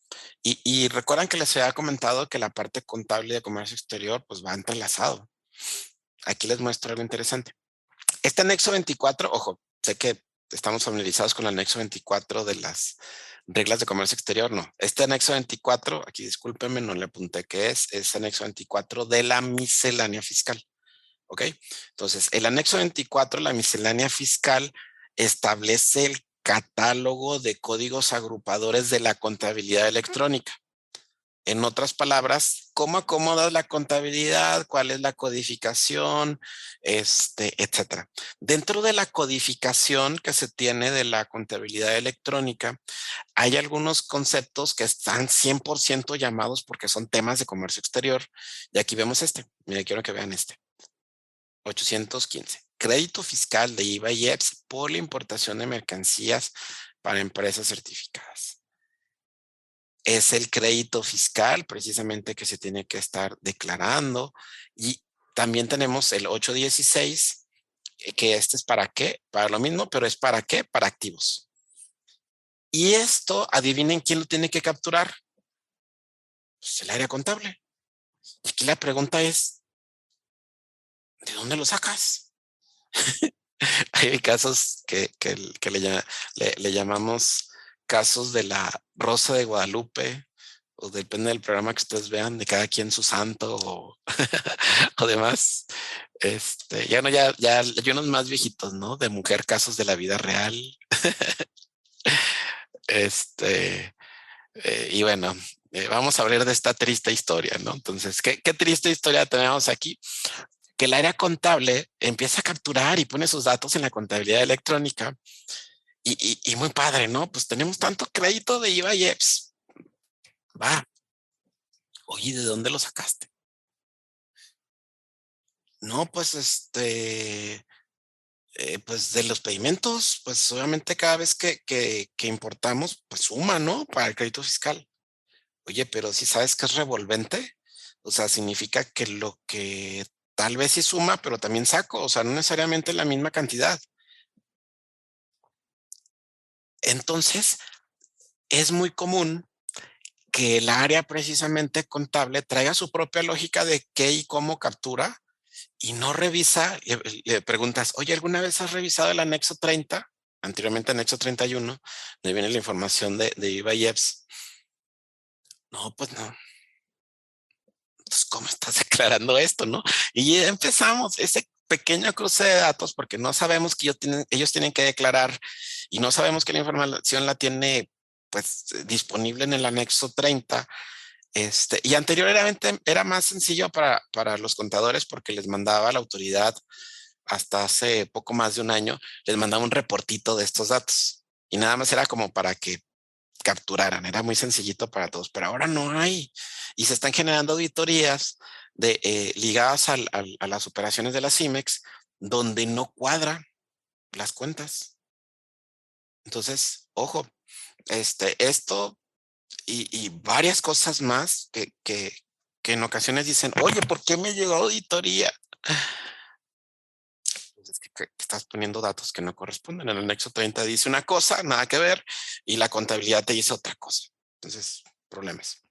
Y recuerdan que les había comentado que la parte contable de comercio exterior pues va entrelazado. Aquí les muestro algo interesante. Este anexo 24, ojo, sé que estamos familiarizados con el anexo 24 de las reglas de comercio exterior, no. Este anexo 24, aquí discúlpenme, no le apunté qué es anexo 24 de la miscelánea fiscal. ¿Ok? Entonces, el anexo 24, la miscelánea fiscal, establece el catálogo de códigos agrupadores de la contabilidad electrónica. En otras palabras, ¿cómo acomodas la contabilidad? ¿Cuál es la codificación? Etcétera. Dentro de la codificación que se tiene de la contabilidad electrónica, hay algunos conceptos que están 100% llamados porque son temas de comercio exterior. Y aquí vemos Mira, quiero que vean 815. Crédito fiscal de IVA y EPS por la importación de mercancías para empresas certificadas. Es el crédito fiscal precisamente que se tiene que estar declarando. Y también tenemos el 816, que es para qué, para lo mismo, pero es para qué, para activos. Y esto, adivinen quién lo tiene que capturar. Pues el área contable. Y aquí la pregunta es, ¿de dónde lo sacas? Hay casos que le llamamos casos de la Rosa de Guadalupe, o depende del programa que ustedes vean, de cada quien su santo o demás. Ya hay unos más viejitos, ¿no? De mujer, casos de la vida real. Y bueno, vamos a hablar de esta triste historia, ¿no? Entonces, ¿qué triste historia tenemos aquí? Que el área contable empieza a capturar y pone sus datos en la contabilidad electrónica y muy padre, ¿no? Pues tenemos tanto crédito de IVA y EPS. Va. Oye, ¿de dónde lo sacaste? No, pues pues de los pedimentos, pues obviamente cada vez que importamos, pues suma, ¿no? Para el crédito fiscal. Oye, pero si sabes que es revolvente, o sea, significa que lo que tal vez sí suma, pero también saco, o sea, no necesariamente la misma cantidad. Entonces, es muy común que el área precisamente contable traiga su propia lógica de qué y cómo captura y no revisa, le preguntas, oye, ¿alguna vez has revisado el anexo 30? Anteriormente anexo 31, donde viene la información de IVA y EPS. No, pues no. Entonces, ¿cómo estás declarando esto, no? Y ya empezamos ese pequeño cruce de datos porque no sabemos que ellos tienen que declarar y no sabemos que la información la tiene pues disponible en el anexo 30. Y anteriormente era más sencillo para los contadores porque les mandaba la autoridad hasta hace poco más de un año, les mandaba un reportito de estos datos y nada más era como para que capturaran, era muy sencillito para todos, pero ahora no hay y se están generando auditorías ligadas a las operaciones de la CIMEX donde no cuadran las cuentas. Entonces, ojo, esto y varias cosas más que en ocasiones dicen, oye, ¿por qué me llegó auditoría? Pues es que estás poniendo datos que no corresponden. En el anexo 30 dice una cosa, nada que ver, y la contabilidad te dice otra cosa. Entonces, problemas.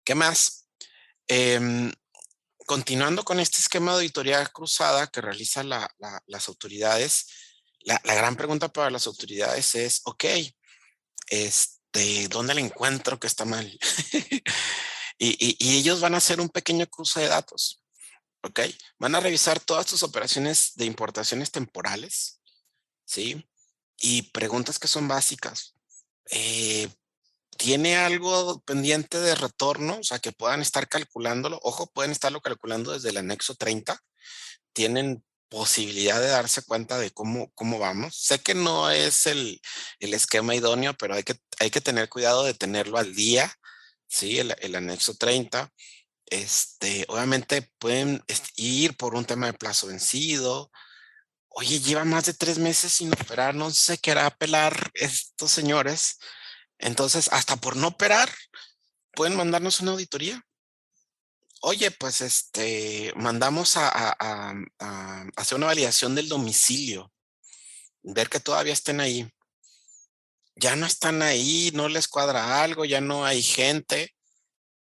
¿Qué más? Continuando con este esquema de auditoría cruzada que realizan las autoridades, la gran pregunta para las autoridades es, ok, ¿dónde le encuentro que está mal? y ellos van a hacer un pequeño cruce de datos, ¿ok? Van a revisar todas tus operaciones de importaciones temporales, ¿sí? Y preguntas que son básicas. ¿Tiene algo pendiente de retorno? O sea, que puedan estar calculándolo. Ojo, pueden estarlo calculando desde el anexo 30. Tienen posibilidad de darse cuenta de cómo vamos. Sé que no es el esquema idóneo, pero hay que tener cuidado de tenerlo al día, ¿sí? El anexo 30. Obviamente pueden ir por un tema de plazo vencido. Oye, lleva más de 3 meses sin operar, no sé qué hará apelar estos señores. Entonces, hasta por no operar, pueden mandarnos una auditoría. Oye, pues mandamos a hacer una validación del domicilio, ver que todavía estén ahí. Ya no están ahí, no les cuadra algo, ya no hay gente,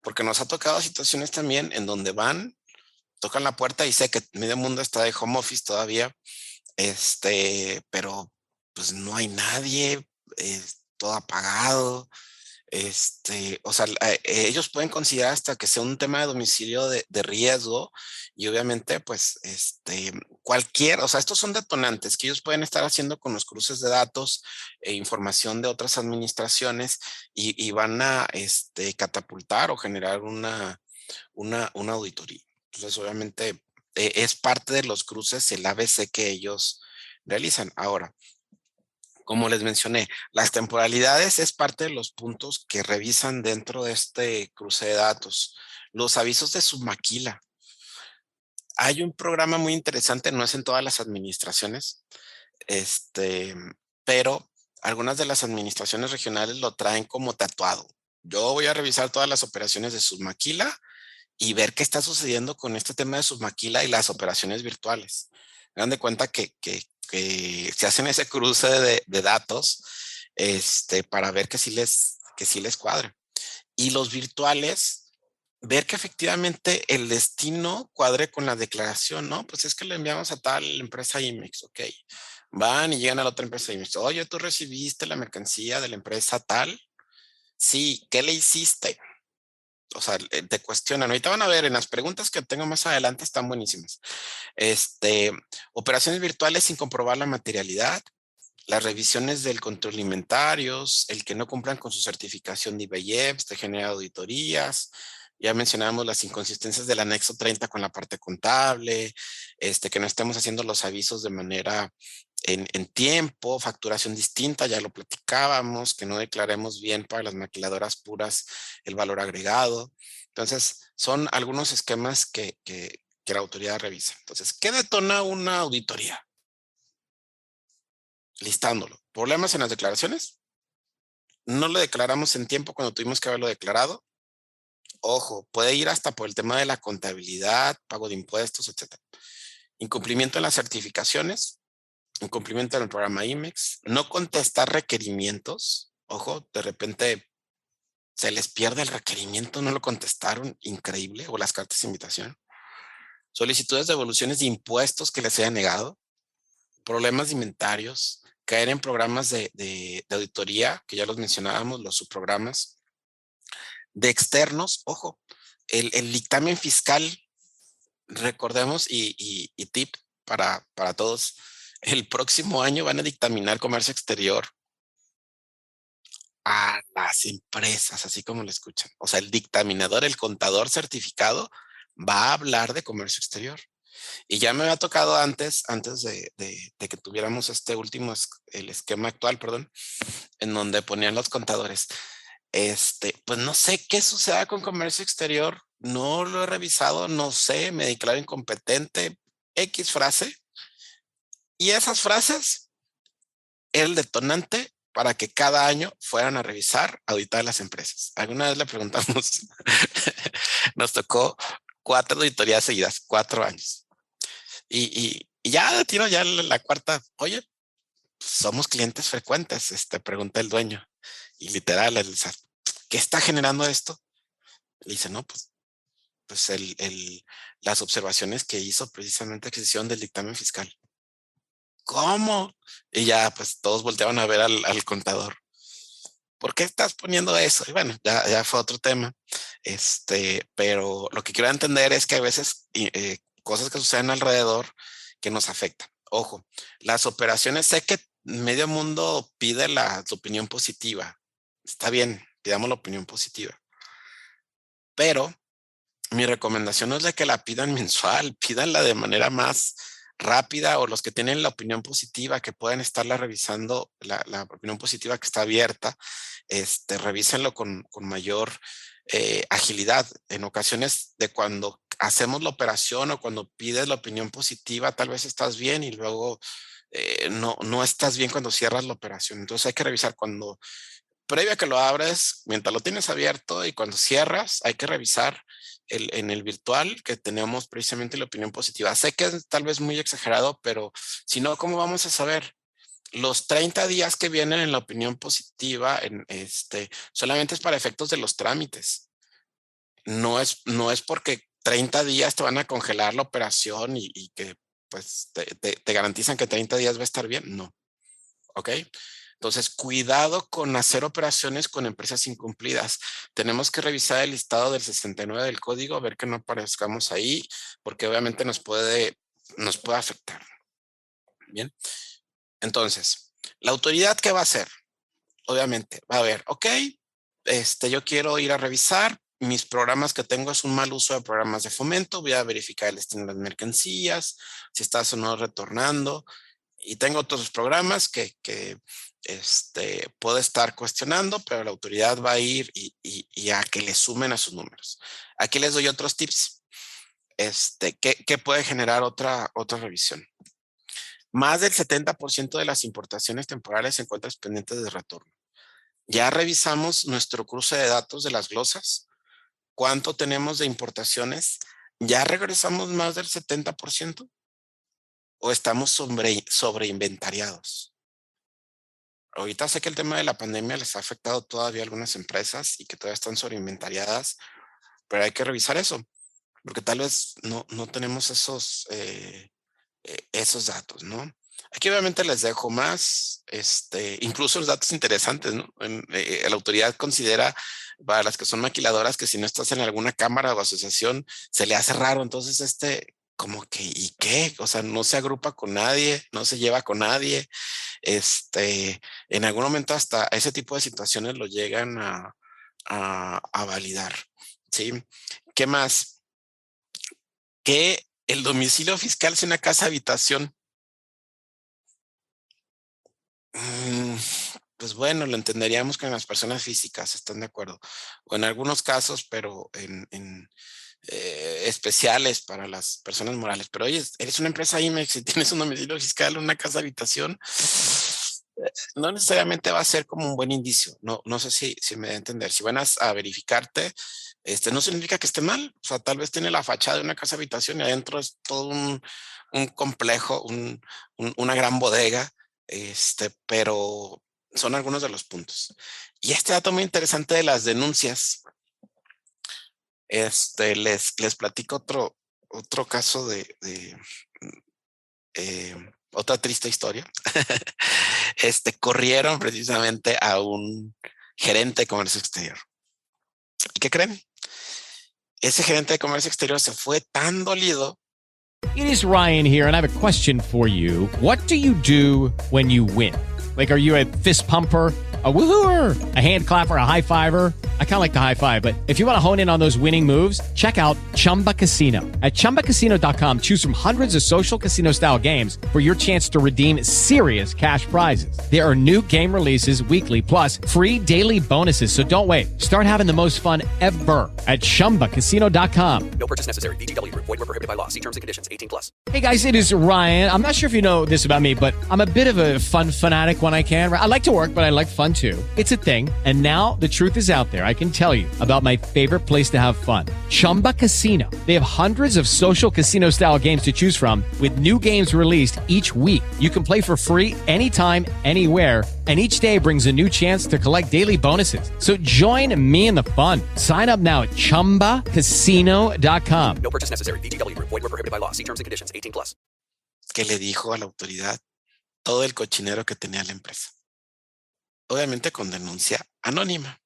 porque nos ha tocado situaciones también en donde van, tocan la puerta y sé que medio mundo está de home office todavía, pero pues no hay nadie, todo apagado. O sea, ellos pueden considerar hasta que sea un tema de domicilio de riesgo y obviamente pues o sea, estos son detonantes que ellos pueden estar haciendo con los cruces de datos e información de otras administraciones y van a catapultar o generar una auditoría. Entonces, obviamente es parte de los cruces, el ABC que ellos realizan. Ahora, como les mencioné, las temporalidades es parte de los puntos que revisan dentro de este cruce de datos. Los avisos de submaquila. Hay un programa muy interesante, no es en todas las administraciones, pero algunas de las administraciones regionales lo traen como tatuado. Yo voy a revisar todas las operaciones de submaquila y ver qué está sucediendo con este tema de submaquila y las operaciones virtuales. Dan de cuenta que se hacen ese cruce de datos para ver que sí les cuadre. Y los virtuales, ver que efectivamente el destino cuadre con la declaración, ¿no? Pues es que le enviamos a tal empresa IMEX, ok. Van y llegan a la otra empresa IMEX. Oye, ¿tú recibiste la mercancía de la empresa tal? Sí, ¿qué le hiciste? O sea, te cuestionan. Ahorita van a ver, en las preguntas que tengo más adelante están buenísimas. Operaciones virtuales sin comprobar la materialidad, las revisiones del control inventarios, el que no cumplan con su certificación de IVA-IEPS, te genera auditorías. Ya mencionamos las inconsistencias del anexo 30 con la parte contable, que no estemos haciendo los avisos de manera en tiempo, facturación distinta, ya lo platicábamos, que no declaremos bien para las maquiladoras puras el valor agregado. Entonces, son algunos esquemas que la autoridad revisa. Entonces, ¿qué detona una auditoría? Listándolo. ¿Problemas en las declaraciones? No lo declaramos en tiempo cuando tuvimos que haberlo declarado. Ojo, puede ir hasta por el tema de la contabilidad, pago de impuestos, etc. Incumplimiento en las certificaciones, incumplimiento en el programa IMEX, no contestar requerimientos. Ojo, de repente se les pierde el requerimiento, no lo contestaron, increíble, o las cartas de invitación. Solicitudes de devoluciones de impuestos que les haya negado, problemas de inventarios, caer en programas de auditoría, que ya los mencionábamos, los subprogramas, de externos. Ojo, el dictamen fiscal, recordemos, y tip para todos, el próximo año van a dictaminar comercio exterior a las empresas, así como lo escuchan. O sea, el dictaminador, el contador certificado, va a hablar de comercio exterior. Y ya me había tocado antes de que tuviéramos este último, el esquema actual, perdón, en donde ponían los contadores. Pues no sé qué suceda con comercio exterior, no lo he revisado, no sé, me declaro incompetente, X frase. Y esas frases, el detonante para que cada año fueran a revisar, auditar las empresas. Alguna vez le preguntamos, nos tocó 4 auditorías seguidas, 4 años. Y ya de tiro, ya la cuarta, oye, pues somos clientes frecuentes, pregunta el dueño. Y literal, ¿qué está generando esto? Le dice, no, pues las observaciones que hizo precisamente adquisición del dictamen fiscal. ¿Cómo? Y ya, pues todos volteaban a ver al contador. ¿Por qué estás poniendo eso? Y bueno, ya fue otro tema. Pero lo que quiero entender es que a veces cosas que suceden alrededor que nos afectan. Ojo, las operaciones, sé que medio mundo pide la opinión positiva. Está bien, pidamos la opinión positiva. Pero mi recomendación no es de que la pidan mensual, pídanla de manera más rápida, o los que tienen la opinión positiva, que pueden estarla revisando, la opinión positiva que está abierta, revísenlo con mayor agilidad. En ocasiones de cuando hacemos la operación o cuando pides la opinión positiva, tal vez estás bien y luego no estás bien cuando cierras la operación. Entonces hay que revisar cuando, previo a que lo abres, mientras lo tienes abierto, y cuando cierras, hay que revisar en el virtual que tenemos precisamente la opinión positiva. Sé que es tal vez muy exagerado, pero si no, ¿cómo vamos a saber? Los 30 días que vienen en la opinión positiva, solamente es para efectos de los trámites. No es porque 30 días te van a congelar la operación y que pues te garantizan que 30 días va a estar bien. No. ¿Ok? Entonces, cuidado con hacer operaciones con empresas incumplidas. Tenemos que revisar el listado del 69 del código, a ver que no aparezcamos ahí, porque obviamente nos puede afectar. Bien. Entonces, ¿la autoridad qué va a hacer? Obviamente va a ver, ok, yo quiero ir a revisar mis programas que tengo, es un mal uso de programas de fomento, voy a verificar el destino de las mercancías, si estás o no retornando, y tengo otros programas que puedo estar cuestionando, pero la autoridad va a ir y a que le sumen a sus números. Aquí les doy otros tips. ¿Qué puede generar otra revisión? Más del 70% de las importaciones temporales se encuentran pendientes de retorno. Ya revisamos nuestro cruce de datos de las glosas. ¿Cuánto tenemos de importaciones? ¿Ya regresamos más del 70%? ¿O estamos sobreinventariados? Ahorita sé que el tema de la pandemia les ha afectado todavía a algunas empresas y que todavía están sobreinventariadas, pero hay que revisar eso, porque tal vez no tenemos esos datos, ¿no? Aquí obviamente les dejo más, incluso los datos interesantes, ¿no? La autoridad considera, para las que son maquiladoras, que si no estás en alguna cámara o asociación, se le hace raro. Entonces, como que, ¿y qué? O sea, no se agrupa con nadie, no se lleva con nadie. En algún momento hasta ese tipo de situaciones lo llegan a validar, ¿sí? ¿Qué más? Que el domicilio fiscal sea una casa habitación. pues bueno, lo entenderíamos con las personas físicas, ¿están de acuerdo? O en algunos casos, pero en especiales para las personas morales. Pero oye, eres una empresa IMEX y tienes un domicilio fiscal, una casa habitación, no necesariamente va a ser como un buen indicio. No sé si me da a entender. Si van a verificarte, no significa que esté mal. O sea, tal vez tiene la fachada de una casa habitación y adentro es todo un complejo, una gran bodega, pero son algunos de los puntos. Y este dato muy interesante de las denuncias, les platico otro caso de otra triste historia. Corrieron precisamente a un gerente de comercio exterior. ¿Y qué creen? Ese gerente de comercio exterior se fue tan dolido. It is Ryan here, and I have a question for you. What do you do when you win? Like, are you a fist pumper, a woohooer, a hand clapper, a high fiver? I kind of like the high five, but if you want to hone in on those winning moves, check out Chumba Casino. At ChumbaCasino.com, choose from hundreds of social casino-style games for your chance to redeem serious cash prizes. There are new game releases weekly, plus free daily bonuses, so don't wait. Start having the most fun ever at ChumbaCasino.com. No purchase necessary. VGW Group. Void where prohibited by law. See terms and conditions. 18+. Hey guys, it is Ryan. I'm not sure if you know this about me, but I'm a bit of a fun fanatic when I can. I like to work, but I like fun too. It's a thing. And now the truth is out there. I can tell you about my favorite place to have fun. Chumba Casino. They have hundreds of social casino style games to choose from with new games released each week. You can play for free anytime, anywhere. And each day brings a new chance to collect daily bonuses. So join me in the fun. Sign up now at ChumbaCasino.com. No purchase necessary. VGW Group. Void where prohibited by law. See terms and conditions. 18+. Que le dijo a la autoridad todo el cochinero que tenía la empresa. Obviamente con denuncia anónima.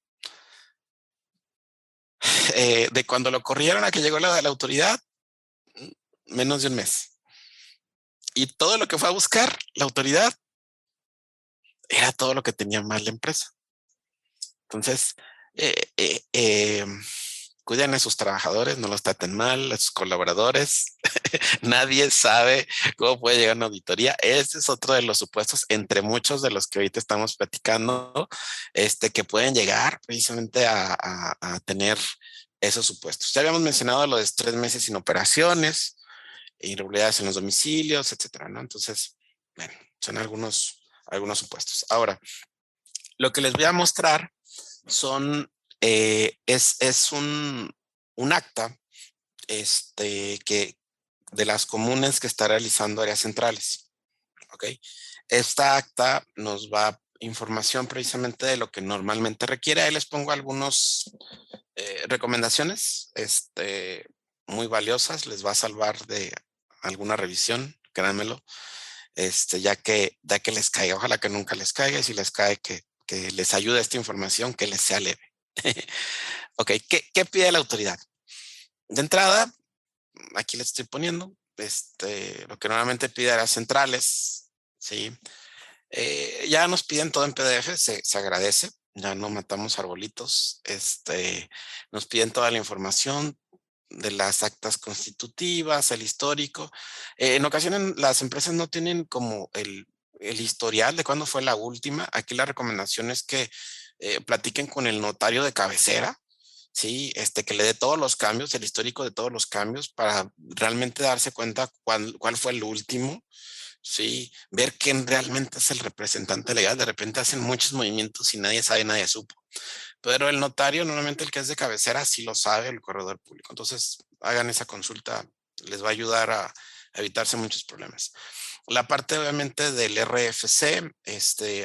De cuando lo corrieron a que llegó la autoridad, menos de un mes. Y todo lo que fue a buscar la autoridad era todo lo que tenía mal la empresa. Entonces, cuiden a sus trabajadores, no los traten mal, a sus colaboradores. Nadie sabe cómo puede llegar una auditoría. Este es otro de los supuestos, entre muchos de los que ahorita estamos platicando, que pueden llegar precisamente a tener esos supuestos. Ya habíamos mencionado lo de 3 meses sin operaciones, irregularidades en los domicilios, etcétera, ¿no? Entonces, bueno, son algunos supuestos. Ahora, lo que les voy a mostrar es un acta que de las comunes que está realizando áreas centrales. ¿Ok? Esta acta nos va información precisamente de lo que normalmente requiere. Ahí les pongo algunas recomendaciones muy valiosas. Les va a salvar de alguna revisión, créanmelo. Ya que les caiga, ojalá que nunca les caiga, y si les cae que les ayude esta información, que les sea leve. Ok, ¿qué pide la autoridad? De entrada, aquí les estoy poniendo lo que normalmente pide áreas centrales, ¿sí? Ya nos piden todo en PDF, se agradece, ya no matamos arbolitos, nos piden toda la información de las actas constitutivas, el histórico. En ocasiones las empresas no tienen como el historial de cuándo fue la última. Aquí la recomendación es que platiquen con el notario de cabecera, ¿sí? Que le dé todos los cambios, el histórico de todos los cambios, para realmente darse cuenta cuál fue el último, ¿sí? Ver quién realmente es el representante legal. De repente hacen muchos movimientos y nadie sabe, nadie supo. Pero el notario, normalmente el que es de cabecera, sí lo sabe, el corredor público. Entonces, hagan esa consulta, les va a ayudar a evitarse muchos problemas. La parte, obviamente, del RFC,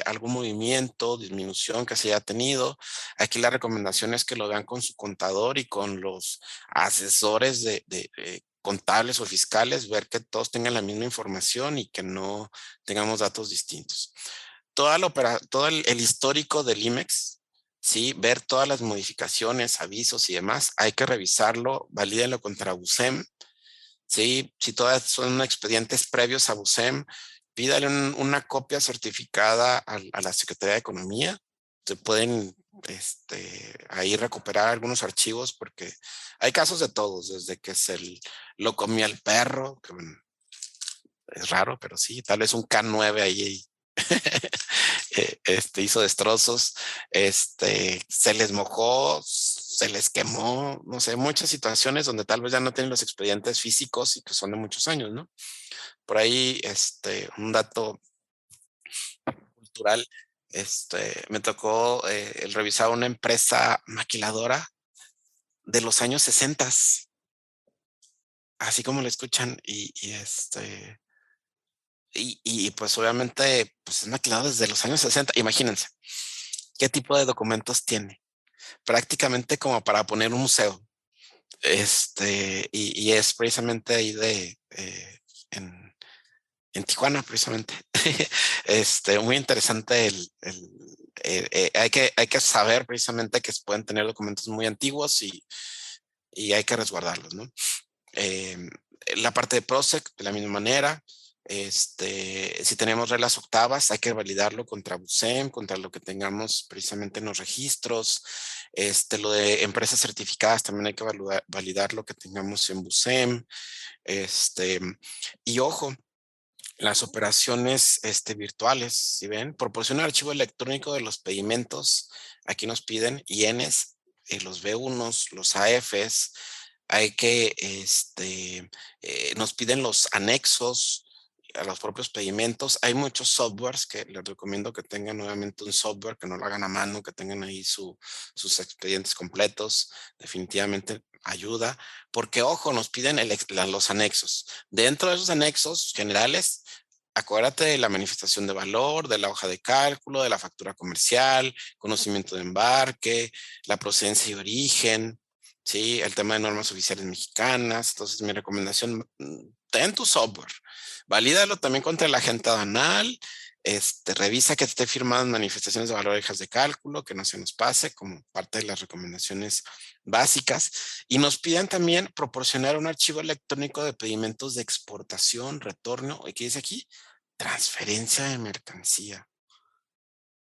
algún movimiento, disminución que se haya tenido. Aquí la recomendación es que lo vean con su contador y con los asesores de contables o fiscales, ver que todos tengan la misma información y que no tengamos datos distintos. Todo el histórico del IMEX, ¿sí? Ver todas las modificaciones, avisos y demás, hay que revisarlo, valídenlo contra BUSEM, ¿sí? Si todas son expedientes previos a BUSEM, pídale una copia certificada a la Secretaría de Economía. Se pueden ahí recuperar algunos archivos, porque hay casos de todos, desde que lo comió el perro, que bueno, es raro, pero sí, tal vez un K9 ahí hizo destrozos, se les mojó, se les quemó, no sé, muchas situaciones donde tal vez ya no tienen los expedientes físicos y que son de muchos años, ¿no? Por ahí, un dato cultural, me tocó el revisar una empresa maquiladora de los años 60, así como lo escuchan, y pues obviamente pues es maquilado desde los años 60. Imagínense qué tipo de documentos tiene, prácticamente como para poner un museo. Y es precisamente ahí en Tijuana, precisamente. Muy interesante hay que saber precisamente que se pueden tener documentos muy antiguos y hay que resguardarlos, ¿no? La parte de PROSEC, de la misma manera. Si tenemos reglas octavas, hay que validarlo contra BUSEM, contra lo que tengamos precisamente en los registros. Lo de empresas certificadas también hay que validar lo que tengamos en BUSEM. Y ojo, las operaciones virtuales, si ven, proporciona el archivo electrónico de los pedimentos. Aquí nos piden INs, los B1s, los AFs. Hay que, nos piden los anexos a los propios pedimentos. Hay muchos softwares que les recomiendo que tengan nuevamente un software, que no lo hagan a mano, que tengan ahí sus expedientes completos. Definitivamente ayuda, porque ojo, nos piden los anexos. Dentro de esos anexos generales, acuérdate de la manifestación de valor, de la hoja de cálculo, de la factura comercial, conocimiento de embarque, la procedencia y origen, ¿sí? El tema de normas oficiales mexicanas. Entonces, mi recomendación, ten tu software, valídalo también contra el agente aduanal, revisa que esté firmado en manifestaciones de valor de hojas de cálculo, que no se nos pase como parte de las recomendaciones básicas. Y nos piden también proporcionar un archivo electrónico de pedimentos de exportación, retorno, ¿y qué dice aquí? Transferencia de mercancía,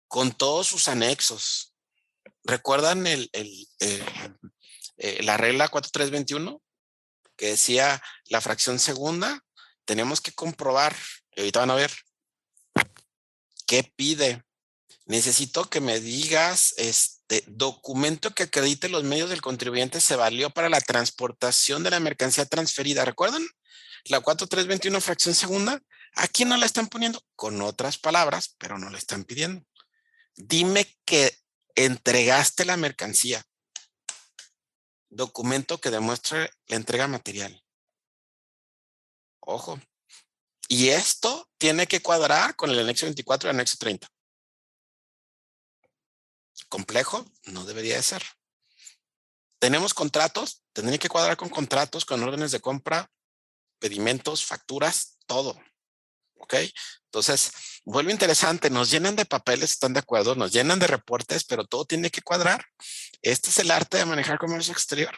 con todos sus anexos. ¿Recuerdan la regla 4321? Que decía la fracción segunda, tenemos que comprobar, y ahorita van a ver, ¿qué pide? Necesito que me digas, documento que acredite los medios del contribuyente se valió para la transportación de la mercancía transferida. ¿Recuerdan? La 4321 fracción segunda, aquí no la están poniendo con otras palabras, pero no la están pidiendo. Dime que entregaste la mercancía. Documento que demuestre la entrega material. Ojo. Y esto tiene que cuadrar con el anexo 24 y el anexo 30. ¿Complejo? No debería de ser. ¿Tenemos contratos? Tendría que cuadrar con contratos, con órdenes de compra, pedimentos, facturas, todo. ¿Ok? Entonces, vuelve interesante. Nos llenan de papeles, ¿están de acuerdo? Nos llenan de reportes, pero todo tiene que cuadrar. Este es el arte de manejar comercio exterior.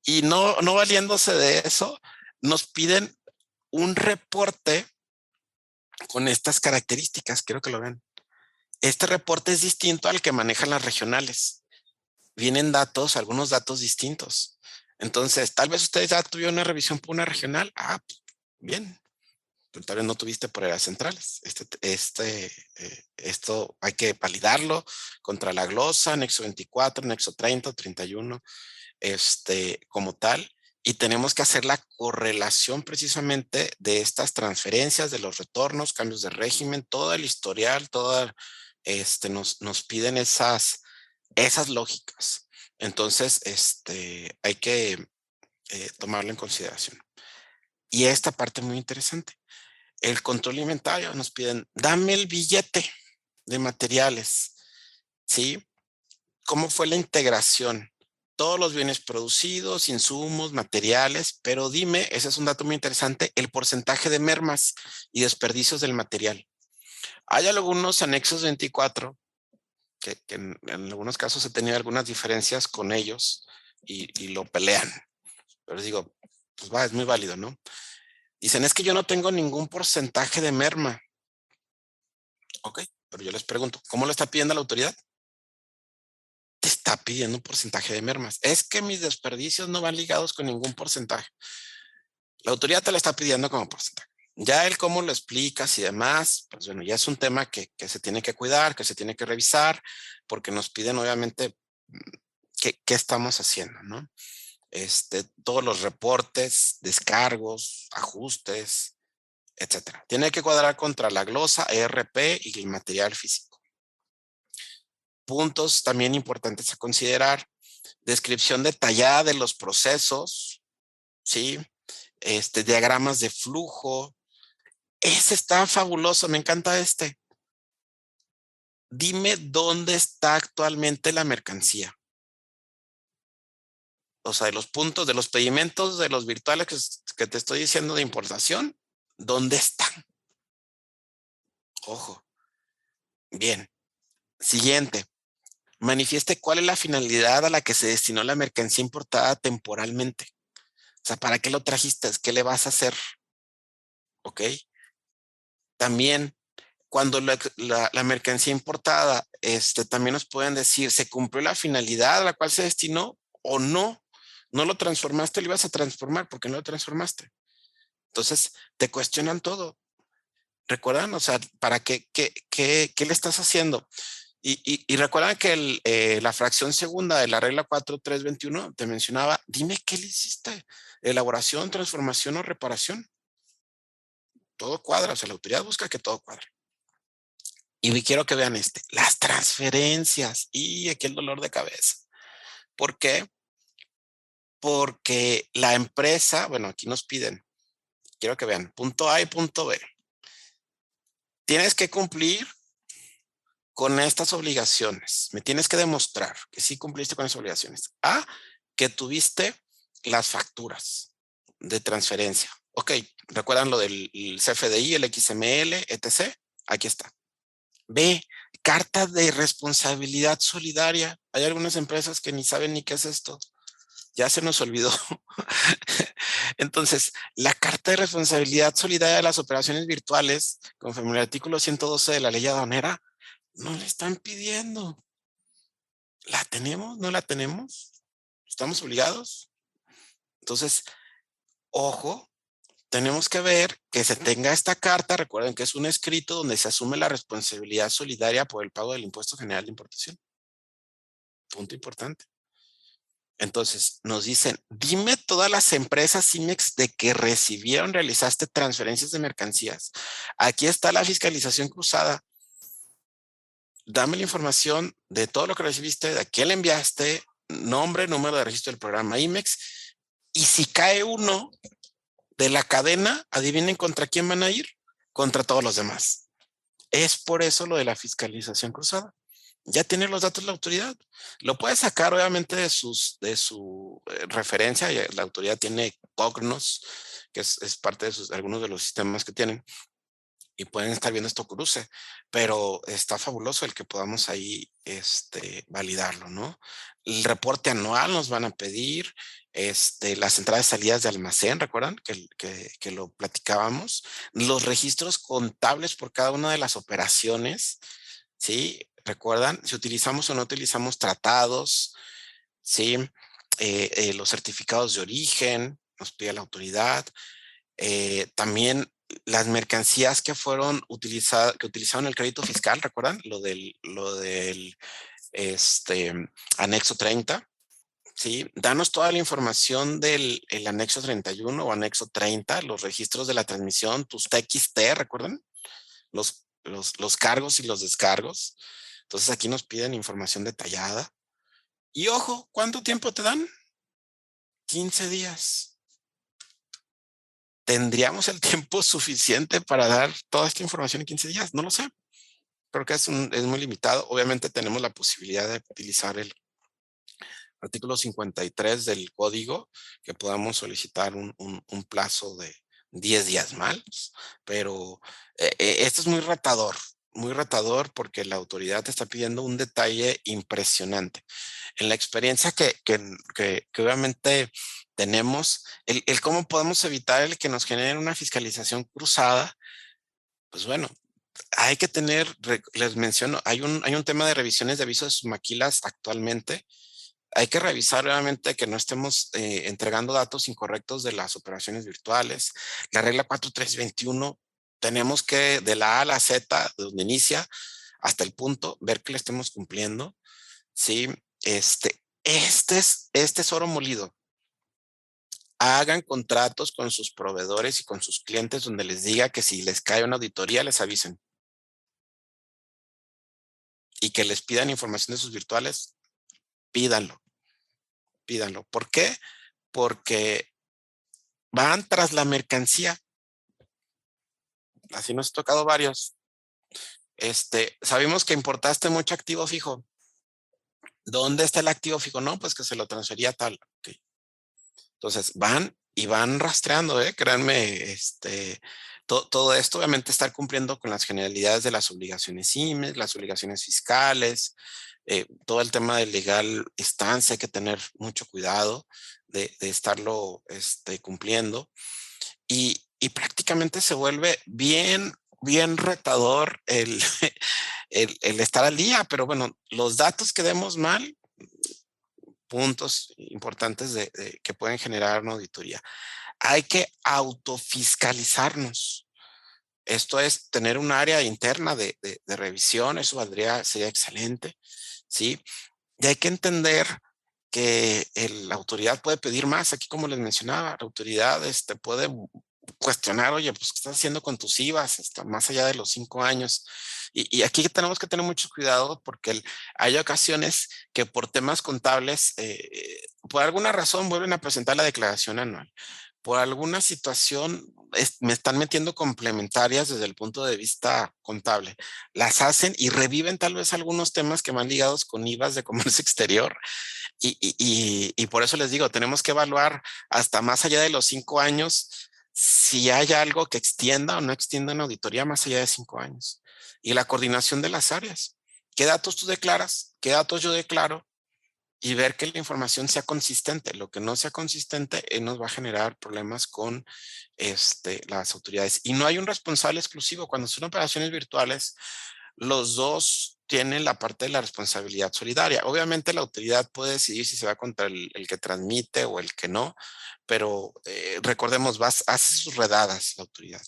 Y no valiéndose de eso, nos piden un reporte con estas características. Quiero que lo vean. Este reporte es distinto al que manejan las regionales. Vienen datos, algunos datos distintos. Entonces, tal vez ustedes ya tuvieron una revisión por una regional. Ah, bien. Pero tal vez no tuviste por áreas centrales. Esto hay que validarlo contra la glosa, anexo 24, anexo 30, 31, como tal. Y tenemos que hacer la correlación precisamente de estas transferencias, de los retornos, cambios de régimen, todo el historial, nos piden esas lógicas. Entonces, hay que tomarlo en consideración. Y esta parte muy interesante. El control inventario, nos piden, dame el billete de materiales, ¿sí? ¿Cómo fue la integración? Todos los bienes producidos, insumos, materiales, pero dime, ese es un dato muy interesante, el porcentaje de mermas y desperdicios del material. Hay algunos anexos 24 que en algunos casos he tenido algunas diferencias con ellos y lo pelean. Pero digo, pues es muy válido, ¿no? Dicen, es que yo no tengo ningún porcentaje de merma. Ok, pero yo les pregunto, ¿cómo lo está pidiendo la autoridad? Te está pidiendo un porcentaje de mermas. Es que mis desperdicios no van ligados con ningún porcentaje. La autoridad te la está pidiendo como porcentaje. Ya el cómo lo explicas y demás, pues bueno, ya es un tema que se tiene que cuidar, que se tiene que revisar, porque nos piden obviamente qué estamos haciendo, ¿no? Todos los reportes, descargos, ajustes, etcétera. Tiene que cuadrar contra la glosa, ERP y el material físico. Puntos también importantes a considerar: descripción detallada de los procesos, ¿sí? Diagramas de flujo. Ese está fabuloso, me encanta este. Dime dónde está actualmente la mercancía. O sea, de los puntos, de los pedimentos, de los virtuales que te estoy diciendo de importación, ¿dónde están? Ojo. Bien. Siguiente. Manifieste cuál es la finalidad a la que se destinó la mercancía importada temporalmente. O sea, ¿para qué lo trajiste? ¿Qué le vas a hacer? ¿Ok? También, cuando la mercancía importada, también nos pueden decir, ¿se cumplió la finalidad a la cual se destinó o no? No lo transformaste, lo ibas a transformar, ¿por qué no lo transformaste? Entonces, te cuestionan todo. ¿Recuerdan? O sea, ¿para qué le estás haciendo? Y recuerdan que la fracción segunda de la regla 4321 te mencionaba, dime qué le hiciste, elaboración, transformación o reparación. Todo cuadra, o sea, la autoridad busca que todo cuadre. Y quiero que vean las transferencias. Y aquí el dolor de cabeza. ¿Por qué? Porque la empresa, bueno, aquí nos piden, quiero que vean, punto A y punto B. Tienes que cumplir con estas obligaciones. Me tienes que demostrar que sí cumpliste con esas obligaciones. A, que tuviste las facturas de transferencia. Ok, ¿recuerdan lo del CFDI, el XML, etc.? Aquí está. B, carta de responsabilidad solidaria. Hay algunas empresas que ni saben ni qué es esto. Ya se nos olvidó. Entonces, la carta de responsabilidad solidaria de las operaciones virtuales, conforme al artículo 112 de la ley aduanera, no le están pidiendo. ¿La tenemos? ¿No la tenemos? ¿Estamos obligados? Entonces, ojo, tenemos que ver que se tenga esta carta. Recuerden que es un escrito donde se asume la responsabilidad solidaria por el pago del impuesto general de importación. Punto importante. Entonces, nos dicen, dime todas las empresas CIMEX de que realizaste transferencias de mercancías. Aquí está la fiscalización cruzada. Dame la información de todo lo que recibiste, de a quién le enviaste, nombre, número de registro del programa IMEX. Y si cae uno de la cadena, adivinen contra quién van a ir, contra todos los demás. Es por eso lo de la fiscalización cruzada. Ya tiene los datos la autoridad. Lo puede sacar obviamente de su referencia. La autoridad tiene Cognos, que es parte de algunos de los sistemas que tienen. Y pueden estar viendo esto cruce, pero está fabuloso el que podamos ahí validarlo, ¿no? El reporte anual nos van a pedir, las entradas y salidas de almacén, ¿recuerdan? Que lo platicábamos. Los registros contables por cada una de las operaciones, ¿sí? ¿Recuerdan? Si utilizamos o no utilizamos tratados, ¿sí? Los certificados de origen, nos pide la autoridad. También las mercancías que fueron utilizadas, que utilizaron el crédito fiscal, ¿recuerdan? Lo del anexo 30, ¿sí? Danos toda la información del anexo 31 o anexo 30, los registros de la transmisión, tus TXT, ¿recuerdan? Los cargos y los descargos. Entonces aquí nos piden información detallada. Y ojo, ¿cuánto tiempo te dan? 15 días. ¿Tendríamos el tiempo suficiente para dar toda esta información en 15 días? No lo sé. Creo que es muy limitado. Obviamente tenemos la posibilidad de utilizar el artículo 53 del código, que podamos solicitar un plazo de 10 días más, pero esto es muy retador porque la autoridad te está pidiendo un detalle impresionante. En la experiencia que obviamente tenemos, el cómo podemos evitar el que nos generen una fiscalización cruzada, pues bueno, hay que tener, les menciono, hay un tema de revisiones de avisos de submaquilas actualmente. hay que revisar obviamente que no estemos entregando datos incorrectos de las operaciones virtuales. La regla 4321, tenemos que de la A a la Z, de donde inicia hasta el punto, ver que le estemos cumpliendo. ¿Sí? Este es oro molido. Hagan contratos con sus proveedores y con sus clientes donde les diga que si les cae una auditoría, les avisen. Y que les pidan información de sus virtuales, pídanlo. ¿Por qué? Porque van tras la mercancía. Así nos ha tocado varios. Sabemos que importaste mucho activo fijo. ¿Dónde está el activo fijo? No, pues que se lo transfería tal. Okay. Entonces van rastreando, créanme, todo esto, obviamente estar cumpliendo con las generalidades de las obligaciones IMES, las obligaciones fiscales, todo el tema del legal estancia, hay que tener mucho cuidado de estarlo cumpliendo. Y prácticamente se vuelve bien retador el estar al día, pero bueno, los datos que demos mal, puntos importantes que pueden generar una auditoría. Hay que autofiscalizarnos. Esto es tener un área interna de revisión, eso sería excelente, ¿sí? Y hay que entender que la autoridad puede pedir más. Aquí, como les mencionaba, la autoridad puede cuestionar, oye, pues, ¿qué estás haciendo con tus IVAs? Más allá de los 5 años. Y aquí tenemos que tener mucho cuidado porque hay ocasiones que por temas contables, por alguna razón vuelven a presentar la declaración anual. Por alguna situación me están metiendo complementarias desde el punto de vista contable. Las hacen y reviven tal vez algunos temas que van ligados con IVAs de comercio exterior. Y por eso les digo, tenemos que evaluar hasta más allá de los 5 años si hay algo que extienda o no extienda una auditoría más allá de 5 años. Y la coordinación de las áreas. ¿Qué datos tú declaras? ¿Qué datos yo declaro? Y ver que la información sea consistente. Lo que no sea consistente nos va a generar problemas con las autoridades. Y no hay un responsable exclusivo. Cuando son operaciones virtuales, los dos tienen la parte de la responsabilidad solidaria. Obviamente la autoridad puede decidir si se va contra el que transmite o el que no, pero recordemos, hace sus redadas la autoridad.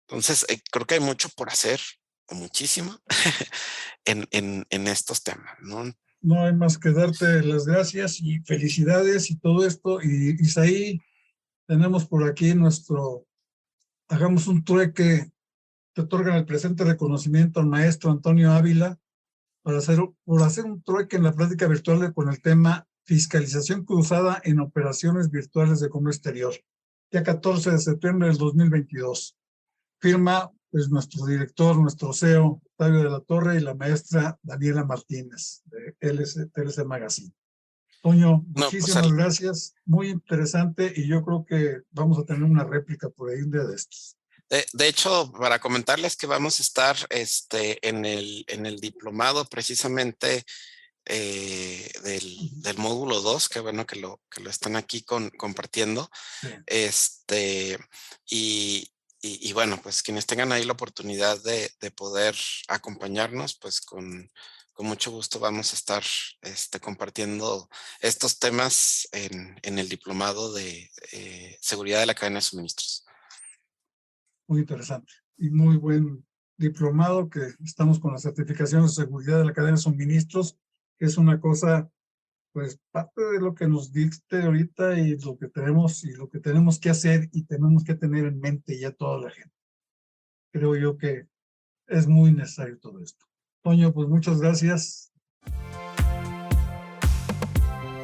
Entonces, creo que hay mucho por hacer, o muchísimo, en estos temas, ¿no? No hay más que darte las gracias y felicidades y todo esto. Y Isaí, tenemos por aquí hagamos un trueque, te otorgan el presente reconocimiento al maestro Antonio Ávila por hacer un trueque en la práctica virtual con el tema fiscalización cruzada en operaciones virtuales de comercio exterior, día 14 de septiembre del 2022. Firma pues nuestro director, nuestro CEO, Octavio de la Torre, y la maestra Daniela Martínez, de TLC Magazine. Toño, muchísimas gracias, muy interesante, y yo creo que vamos a tener una réplica por ahí un día de estos. De hecho, para comentarles que vamos a estar en el diplomado precisamente del módulo 2, que bueno que lo están aquí compartiendo. Sí. Y bueno, pues quienes tengan ahí la oportunidad de poder acompañarnos, pues con mucho gusto vamos a estar compartiendo estos temas en el diplomado de seguridad de la cadena de suministros. Muy interesante y muy buen diplomado, que estamos con la certificación de seguridad de la cadena de suministros, que es una cosa, pues parte de lo que nos diste ahorita y lo que tenemos que hacer y tenemos que tener en mente ya toda la gente. Creo yo que es muy necesario todo esto. Toño, pues muchas gracias.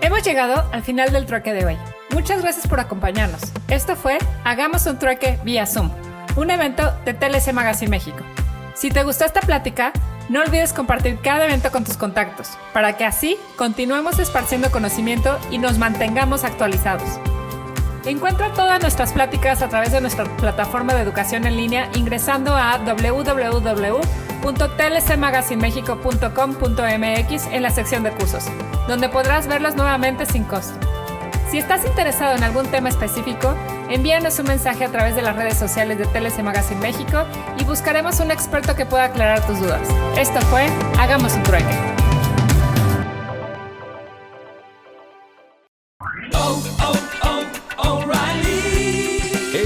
Hemos llegado al final del trueque de hoy. Muchas gracias por acompañarnos. Esto fue Hagamos un trueque vía Zoom, un evento de TLC Magazine México. Si te gustó esta plática, no olvides compartir cada evento con tus contactos, para que así continuemos esparciendo conocimiento y nos mantengamos actualizados. Encuentra todas nuestras pláticas a través de nuestra plataforma de educación en línea ingresando a www.tlcmagazinemexico.com.mx en la sección de cursos, donde podrás verlos nuevamente sin costo. Si estás interesado en algún tema específico, envíanos un mensaje a través de las redes sociales de TLC Magazine México y buscaremos un experto que pueda aclarar tus dudas. Esto fue Hagamos un trueque.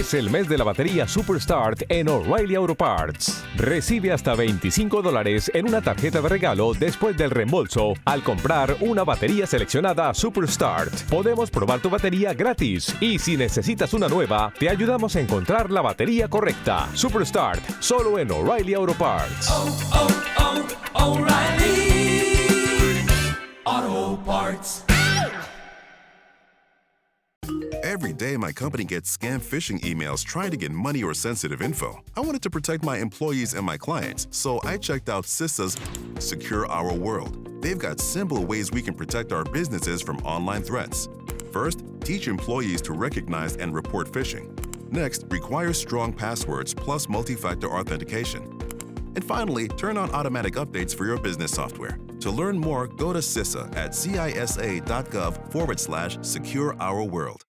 Es el mes de la batería Superstart en O'Reilly Auto Parts. Recibe hasta $25 en una tarjeta de regalo después del reembolso al comprar una batería seleccionada Superstart. Podemos probar tu batería gratis y si necesitas una nueva, te ayudamos a encontrar la batería correcta. Superstart, solo en O'Reilly Auto Parts. O'Reilly Auto Parts. Every day, my company gets scam phishing emails trying to get money or sensitive info. I wanted to protect my employees and my clients, so I checked out CISA's Secure Our World. They've got simple ways we can protect our businesses from online threats. First, teach employees to recognize and report phishing. Next, require strong passwords plus multi-factor authentication. And finally, turn on automatic updates for your business software. To learn more, go to CISA at cisa.gov/Secure Our World.